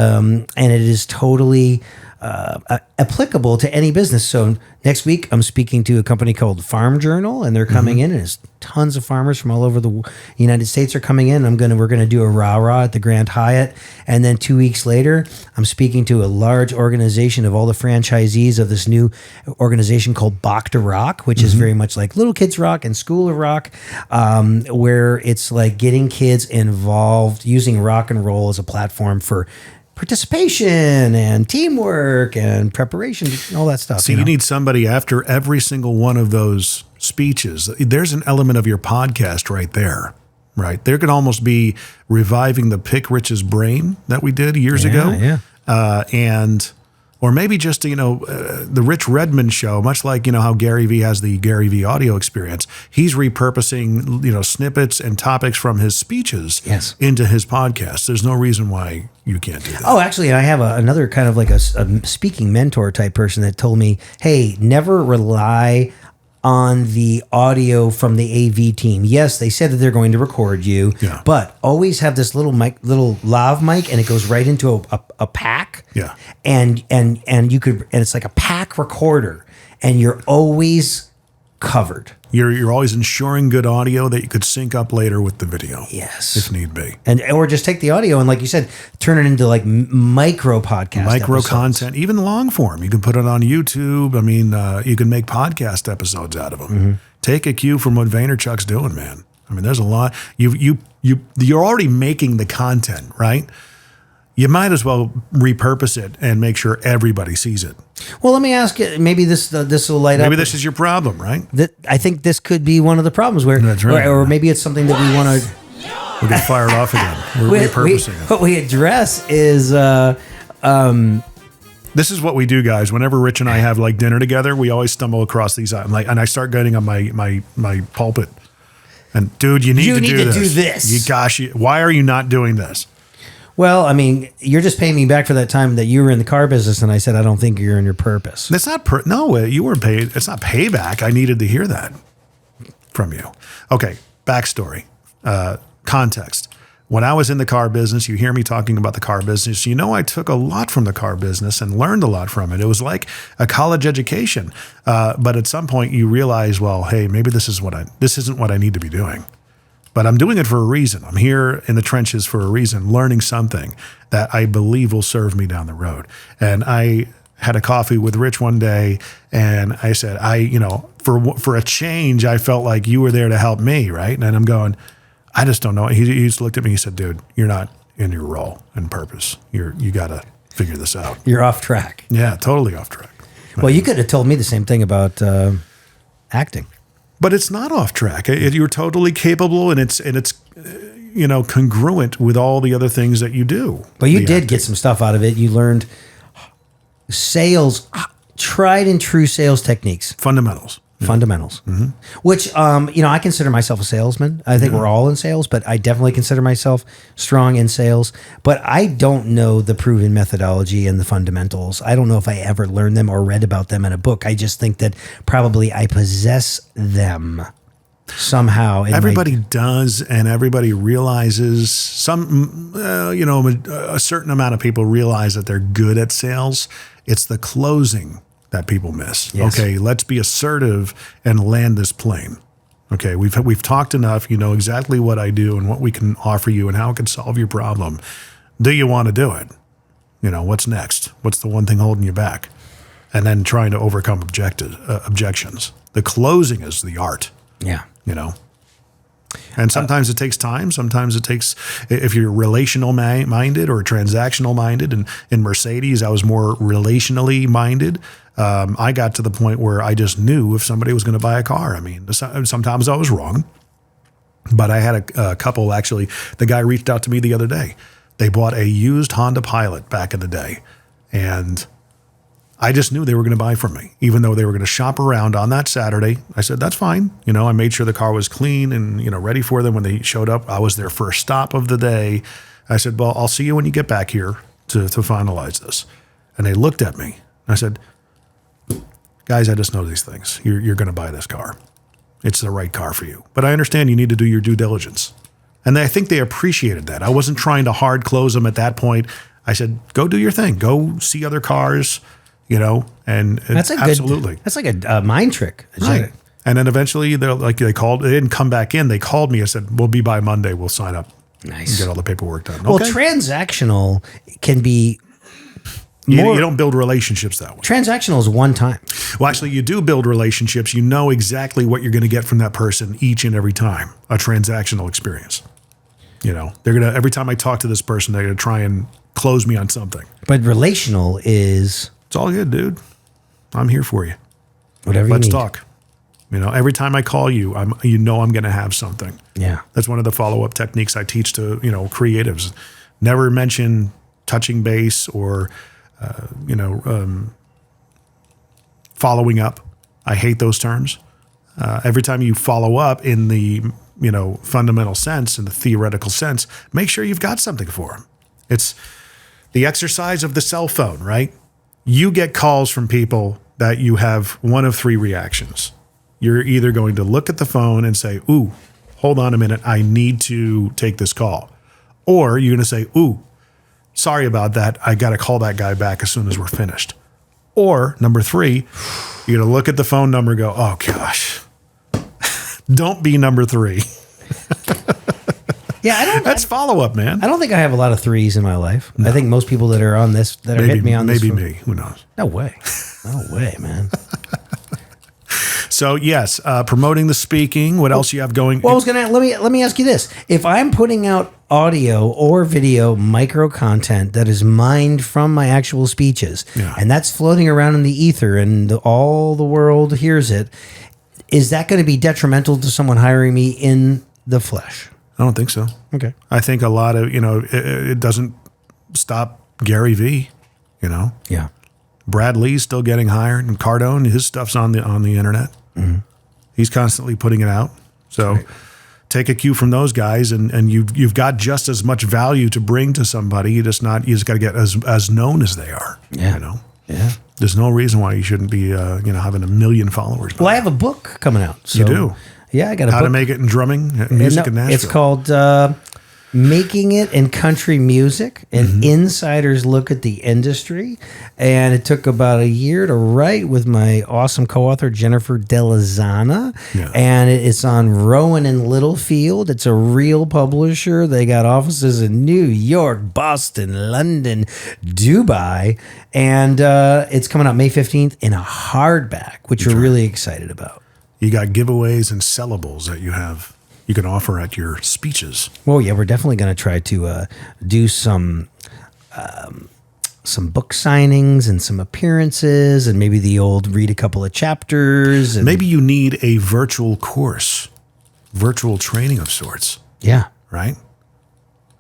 it is totally applicable to any business. So next week I'm speaking to a company called Farm Journal, and they're coming in, and there's tons of farmers from all over the United States are coming in. We're gonna do a rah-rah at the Grand Hyatt, and then 2 weeks later I'm speaking to a large organization of all the franchisees of this new organization called Bach to Rock, which is very much like Little Kids Rock and School of Rock, where it's like getting kids involved, using rock and roll as a platform for participation and teamwork and preparation and all that stuff.
See, you need somebody after every single one of those speeches. There's an element of your podcast right there, right? There could almost be reviving the Pick Rich's Brain that we did years ago.
Yeah.
Or maybe just, the Rich Redmond show, much like, how Gary Vee has the Gary Vee audio experience. He's repurposing, snippets and topics from his speeches into his podcast. There's no reason why you can't do that.
Oh, actually, I have another kind of like a speaking mentor type person that told me, hey, never rely on the audio from the AV team. Yes, they said that they're going to record you, but always have this little lav mic, and it goes right into a pack.
Yeah.
And it's like a pack recorder, and you're always covered.
You're always ensuring good audio that you could sync up later with the video.
Yes.
If need be.
Or just take the audio and, like you said, turn it into like micro podcast
Micro
episodes.
content, even long form. You can put it on YouTube. I mean, you can make podcast episodes out of them.
Mm-hmm.
Take a cue from what Vaynerchuk's doing, man. I mean, there's a lot. You're already making the content, right? You might as well repurpose it and make sure everybody sees it.
Well, let me ask you. Maybe this will light up.
Maybe this is your problem, right?
I think this could be one of the problems where,
That's right.
or maybe it's something that we want to.
We're going to fire it off again. We're repurposing it.
What we address is.
This is what we do, guys. Whenever Rich and I have like dinner together, we always stumble across these. And I start getting on my pulpit. And dude, you need to do this. Why are you not doing this?
Well, I mean, you're just paying me back for that time that you were in the car business, and I said I don't think you're in your purpose.
That's not you were paid. It's not payback. I needed to hear that from you. Okay, backstory, context. When I was in the car business, you hear me talking about the car business. I took a lot from the car business and learned a lot from it. It was like a college education. But at some point, you realize, well, hey, maybe this isn't what I need to be doing. But I'm doing it for a reason. I'm here in the trenches for a reason, learning something that I believe will serve me down the road. And I had a coffee with Rich one day, and I said, for a change, I felt like you were there to help me, right? And I'm going, I just don't know. He just looked at me. He said, dude, you're not in your role and purpose. You got to figure this out.
You're off track.
Yeah, totally off track.
Well, you could have told me the same thing about acting.
But it's not off track. You're totally capable, and it's congruent with all the other things that you do.
But you did get some stuff out of it. You learned sales, tried and true sales techniques.
Fundamentals.
Mm-hmm. Which, I consider myself a salesman. I think we're all in sales, but I definitely consider myself strong in sales. But I don't know the proven methodology and the fundamentals. I don't know if I ever learned them or read about them in a book. I just think that probably I possess them somehow.
Everybody does, and everybody realizes a certain amount of people realize that they're good at sales. It's the closing that people miss.
Yes.
Okay, let's be assertive and land this plane. Okay, we've talked enough. You know exactly what I do and what we can offer you and how it can solve your problem. Do you want to do it? What's next? What's the one thing holding you back? and then trying to overcome objections. The closing is the art.
Yeah.
You know. And sometimes it takes time. Sometimes it takes, if you're relational minded or transactional minded. And in Mercedes, I was more relationally minded. I got to the point where I just knew if somebody was going to buy a car. I mean, sometimes I was wrong, but I had a couple, actually, the guy reached out to me the other day. They bought a used Honda Pilot back in the day. And I just knew they were going to buy from me, even though they were going to shop around on that Saturday. I said, that's fine. You know, I made sure the car was clean and, you know, ready for them when they showed up. I was their first stop of the day. I said, well, I'll see you when you get back here to finalize this. And they looked at me. I said, guys, I just know these things. You're going to buy this car. It's the right car for you. But I understand you need to do your due diligence. And I think they appreciated that. I wasn't trying to hard close them at that point. I said, go do your thing. Go see other cars. You know, and
that's
absolutely.
That's like a mind trick.
Right. And then eventually they called, they didn't come back in. They called me and said, we'll be by Monday. We'll sign up.
Nice.
And get all the paperwork done.
Well,
okay.
Transactional can be
You don't build relationships that way.
Transactional is one time.
Well, actually, you do build relationships. You know exactly what you're going to get from that person each and every time. A transactional experience. You know, they're going to, every time I talk to this person, they're going to try and close me on something.
But relational is...
It's all good, dude. I'm here for you.
Whatever
Let's
you need.
talk. You know, every time I call you, I'm going to have something.
Yeah.
That's one of the follow-up techniques I teach to, you know, creatives. Never mention touching base or, following up. I hate those terms. Every time you follow up in the, you know, fundamental sense, in the theoretical sense, make sure you've got something for them. It's the exercise of the cell phone, right? You get calls from people that you have one of three reactions. You're either going to look at the phone and say, ooh, hold on a minute, I need to take this call. Or you're going to say, ooh, sorry about that, I got to call that guy back as soon as we're finished. Or number three, you're going to look at the phone number and go, oh gosh, don't be number three.
Yeah,
That's follow-up, man.
I don't think I have a lot of threes in my life. No. I think most people that are on this, that are hitting me on this.
Maybe me. Who knows?
No way. No way, man.
So yes, promoting the speaking. What else you have going?
Well, I was gonna let me ask you this: if I'm putting out audio or video micro content that is mined from my actual speeches, and that's floating around in the ether, and all the world hears it, is that going to be detrimental to someone hiring me in the flesh?
I don't think so.
Okay.
I think a lot of, it doesn't stop Gary V, you know?
Yeah.
Brad Lee's still getting hired, and Cardone, his stuff's on the internet. Mm-hmm. He's constantly putting it out. So take a cue from those guys, and you've got just as much value to bring to somebody. You just got to get as known as they are.
Yeah.
You know?
Yeah.
There's no reason why you shouldn't be, having 1 million followers.
Well, I have a book coming out. So,
you do?
Yeah, I got a book.
How to Make It in Drumming, Music in Nashville.
It's called Making It in Country Music, an insider's look at the industry. And it took about a year to write with my awesome co-author, Jennifer Delazana. Yeah. And it's on Rowan and Littlefield. It's a real publisher. They got offices in New York, Boston, London, Dubai. And it's coming out May 15th in a hardback, which we're really excited about.
You got giveaways and sellables that you can offer at your speeches.
Well, yeah, we're definitely going to try to do some book signings and some appearances, and maybe the old read a couple of chapters. And
maybe you need a virtual course, virtual training of sorts.
Yeah.
Right?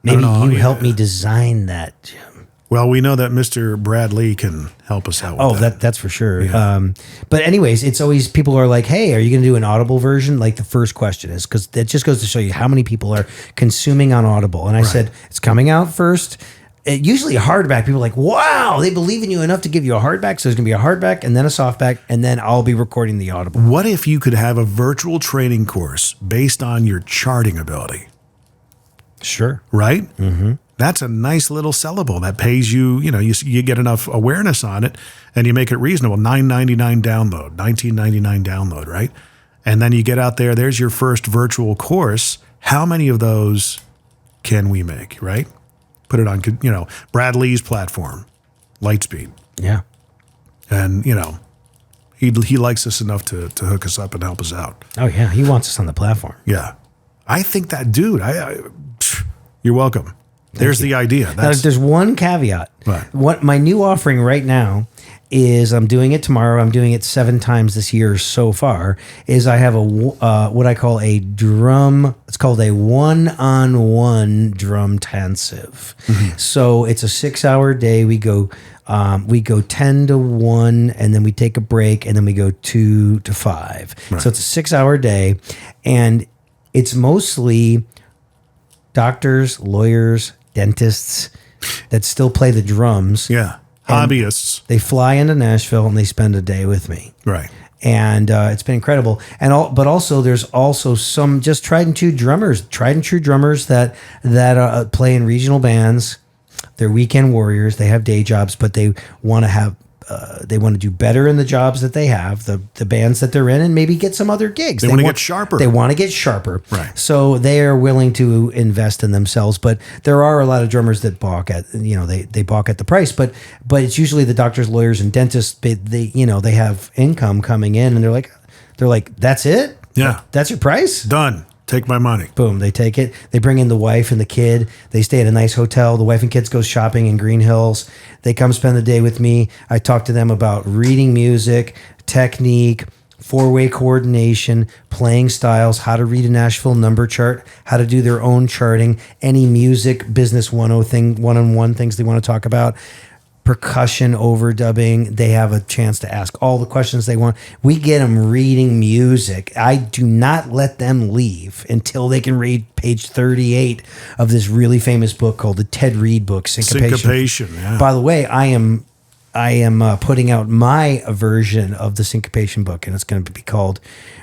Maybe you help me design that, Jim.
Well, we know that Mr. Brad Lee can help us out with that.
That's for sure.
Yeah.
But anyways, it's always people are like, hey, are you going to do an Audible version? Like the first question is, because that just goes to show you how many people are consuming on Audible. And I said, it's coming out first. Usually a hardback, people are like, wow, they believe in you enough to give you a hardback. So there's going to be a hardback and then a softback, and then I'll be recording the Audible.
What if you could have a virtual training course based on your charting ability?
Sure.
Right? Mm-hmm. That's a nice little sellable that pays you, you get enough awareness on it and you make it reasonable. $9.99 download, $19.99 download, right? And then you get out there, there's your first virtual course. How many of those can we make, right? Put it on, Brad Lee's platform, Lightspeed.
Yeah.
And, you know, he likes us enough to hook us up and help us out.
Oh, yeah. He wants us on the platform.
Yeah. I think that dude, you're welcome. There's the idea.
Now, there's one caveat.
Right.
What my new offering right now is, I'm doing it tomorrow. I'm doing it 7 times this year so far. Is I have what I call a drum. It's called a 1-on-1 drum intensive. Mm-hmm. So it's a 6-hour day. We go 10 to 1, and then we take a break, and then we go 2 to 5. Right. So it's a 6-hour day, and it's mostly doctors, lawyers, dentists that still play the drums.
Yeah. Hobbyists.
They fly into Nashville and they spend a day with me.
Right.
And it's been incredible. But also there's also some just tried and true drummers that play in regional bands. They're weekend warriors. They have day jobs, but they want to do better in the jobs that they have, the bands that they're in, and maybe get some other gigs.
They want to get sharper.
They want to get sharper.
Right.
So they are willing to invest in themselves. But there are a lot of drummers that balk at, they balk at the price. But it's usually the doctors, lawyers, and dentists. They have income coming in, and they're like, that's it?
Yeah.
That's your price?
Done. Take my money.
Boom. They take it. They bring in the wife and the kid. They stay at a nice hotel. The wife and kids go shopping in Green Hills. They come spend the day with me. I talk to them about reading music, technique, 4-way coordination, playing styles, how to read a Nashville number chart, how to do their own charting, any music, business 101 things they want to talk about. Percussion, overdubbing. They have a chance to ask all the questions they want. We get them reading music. I do not let them leave until they can read page 38 of this really famous book called the Ted Reed book, Syncopation.
Yeah.
By the way, I am putting out my version of the Syncopation book, and it's going to be called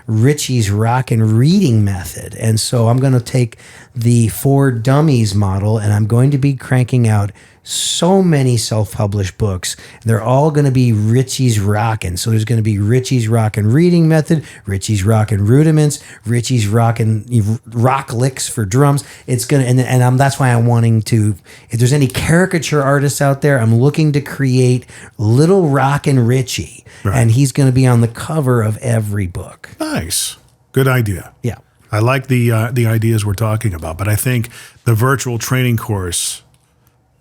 Richie's Rock and Reading Method. And so I'm going to take the For Dummies model, and I'm going to be cranking out so many self-published books. They're all going to be Richie's Rockin'. So there's going to be Richie's Rock and Reading Method, Richie's Rock and Rudiments, Richie's Rock Licks for drums. It's going to, and that's why I'm wanting to, if there's any caricature artists out there, I'm looking to create Little Rockin' Richie. Right. And he's going to be on the cover of every book.
Nice. Good idea.
Yeah.
I like the ideas we're talking about, but I think the virtual training course,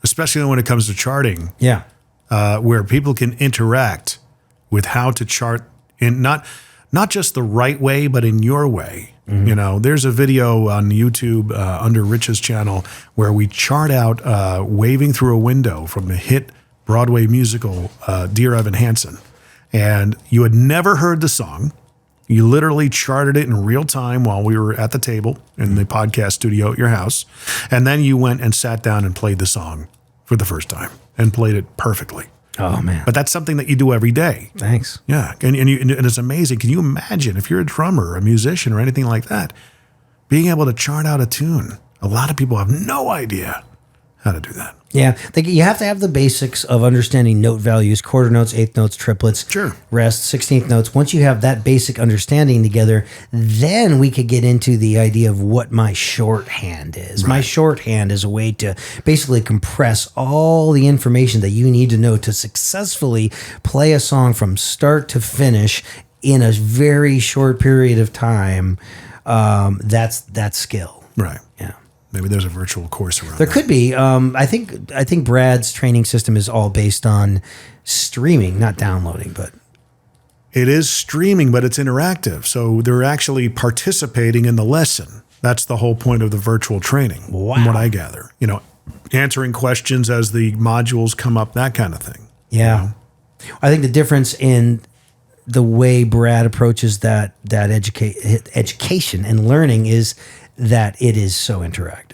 especially when it comes to charting, where people can interact with how to chart in not just the right way, but in your way. Mm-hmm. There's a video on YouTube under Rich's channel where we chart out Waving Through a Window from the hit Broadway musical Dear Evan Hansen. And you had never heard the song. You literally charted it in real time while we were at the table in the podcast studio at your house. And then you went and sat down and played the song for the first time and played it perfectly.
Oh, man.
But that's something that you do every day.
Thanks.
Yeah. And it's amazing. Can you imagine if you're a drummer, a musician, or anything like that, being able to chart out a tune? A lot of people have no idea how to do that.
Yeah, you have to have the basics of understanding note values, quarter notes, eighth notes, triplets,
sure,
rest, 16th notes. Once you have that basic understanding together, then we could get into the idea of what my shorthand is. Right. My shorthand is a way to basically compress all the information that you need to know to successfully play a song from start to finish in a very short period of time. That's skill.
Right.
Yeah.
Maybe there's a virtual course around
there
that.
could be. I think Brad's training system is all based on streaming, not downloading, but
it is streaming, but it's interactive. So they're actually participating in the lesson. That's the whole point of the virtual training, from what I gather. Answering questions as the modules come up, that kind of thing.
Yeah. I think the difference in the way Brad approaches that education and learning is that it is so interactive.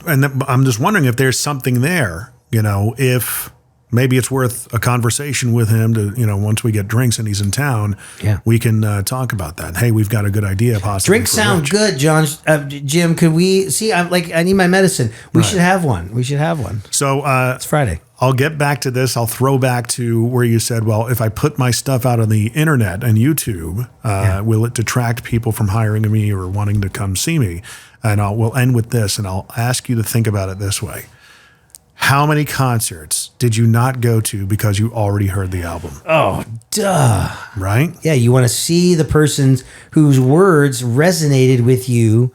I'm just wondering if there's something there, if maybe it's worth a conversation with him to, once we get drinks and he's in town, we can talk about that. Hey, we've got a good idea possibly.
Drinks sound good, John. Jim, could we see? I need my medicine. We should have one.
So
it's Friday.
I'll get back to this. I'll throw back to where you said, well, if I put my stuff out on the internet and YouTube, will it detract people from hiring me or wanting to come see me? And we'll end with this, and I'll ask you to think about it this way. How many concerts did you not go to because you already heard the album?
Oh, duh.
Right?
Yeah, you want to see the person whose words resonated with you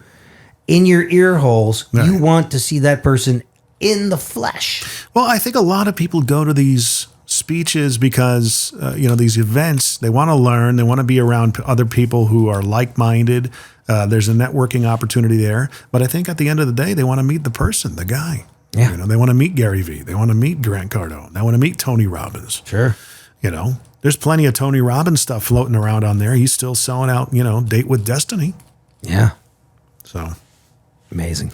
in your ear holes.
Right.
You want to see that person in the flesh.
Well, I think a lot of people go to these speeches because, these events, they want to learn, they want to be around other people who are like-minded. There's a networking opportunity there. But I think at the end of the day, they want to meet the person, the guy.
Yeah.
They want to meet Gary Vee. They want to meet Grant Cardone. They want to meet Tony Robbins.
Sure.
There's plenty of Tony Robbins stuff floating around on there. He's still selling out, Date with Destiny.
Yeah.
So.
Amazing.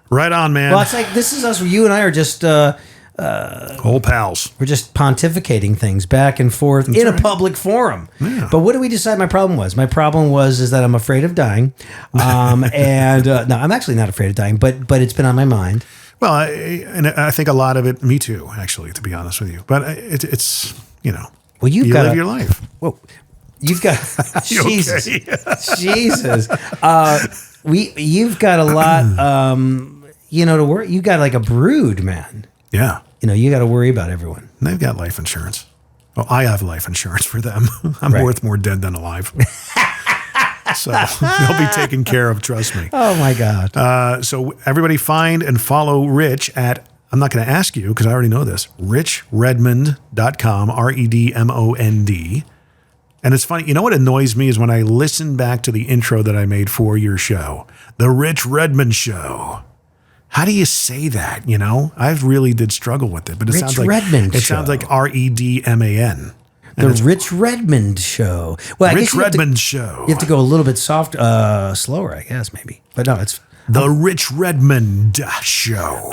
Right on, man.
Well, it's like this is us. You and I are just
old pals.
We're just pontificating things back and forth in a public forum.
Yeah.
But what did we decide my problem was? My problem was that I'm afraid of dying. And no, I'm actually not afraid of dying, but it's been on my mind.
Well, and I think a lot of it, me too, actually, to be honest with you. But it's,
Well, you
live your life.
Whoa, you've got
You
Jesus,
okay?
Jesus. You've got a lot, to worry. You got like a brood, man.
Yeah.
You got to worry about everyone.
And they've got life insurance. Well, I have life insurance for them. I'm
Right.
worth more dead than alive. So they'll be taken care of, trust me.
Oh, my God.
So everybody find and follow Rich at, I'm not going to ask you because I already know this, richredmond.com, REDMOND. And it's funny, what annoys me is when I listen back to the intro that I made for your show, The Rich Redmond Show. How do you say that, I really did struggle with it, but it
Rich
sounds like
Redmond
it
Show.
sounds like REDMAN.
The Rich Redmond Show. Well, I
Rich
guess you have to-
Redmond Show.
You have to go a little bit slower, I guess, maybe. But no, it's...
The Rich Redmond Show.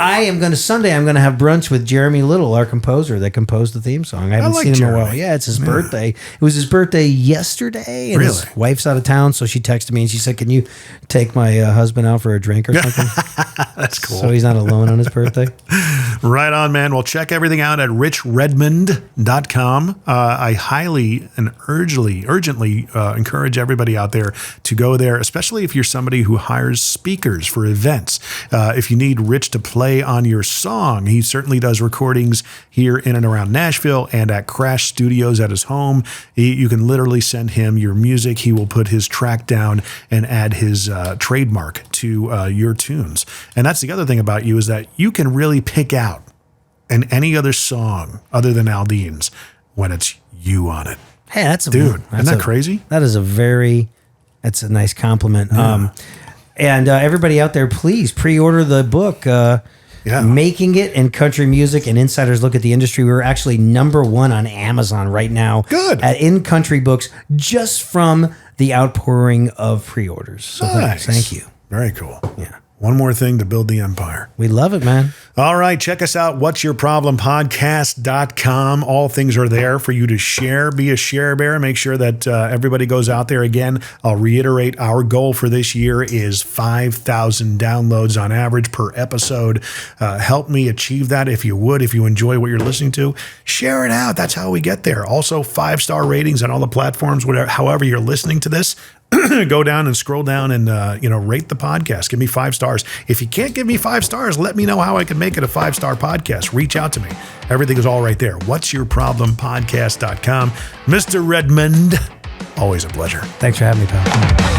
Sunday, I'm going to have brunch with Jeremy Little, our composer that composed the theme song. I haven't
like
seen him in a
Jeremy.
while. Yeah, it's his birthday. It was his birthday yesterday, and his
Really?
wife's out of town, so she texted me and she said, "Can you take my husband out for a drink or something?"
That's cool.
So he's not alone on his birthday.
Right on, man. Well, check everything out at richredmond.com. I highly and urgently encourage everybody out there to go there, especially if you're somebody who hires speakers for events. If you need Rich to play on your song, he certainly does recordings here in and around Nashville and at C.R.A.S.H Studios at his home. You can literally send him your music. He will put his track down and add his trademark to your tunes. And that's the other thing about you is that you can really pick out any other song other than Aldean's when it's you on it.
Hey, that's a
Dude,
that's
isn't that crazy?
That's a nice compliment.
Yeah.
And everybody out there, please pre-order the book, Making It in Country Music, an Insider's Look at the Industry. We're actually #1 on Amazon right now.
Good.
In country books, just from the outpouring of pre-orders. So
Nice.
thank you.
Very cool.
Yeah.
One more thing to build the empire.
We love it, man.
All right, check us out, whatsyourproblempodcast.com. All things are there for you to share. Be a share bearer. Make sure that everybody goes out there. Again, I'll reiterate, our goal for this year is 5,000 downloads on average per episode. Help me achieve that if you would. If you enjoy what you're listening to, share it out. That's how we get there. Also, 5-star ratings on all the platforms, however you're listening to this. Go down and scroll down and, rate the podcast. Give me 5 stars. If you can't give me 5 stars, let me know how I can make it a 5-star podcast. Reach out to me. Everything is all right there. whatsyourproblempodcast.com. Mr. Redmond, always a pleasure.
Thanks for having me, pal.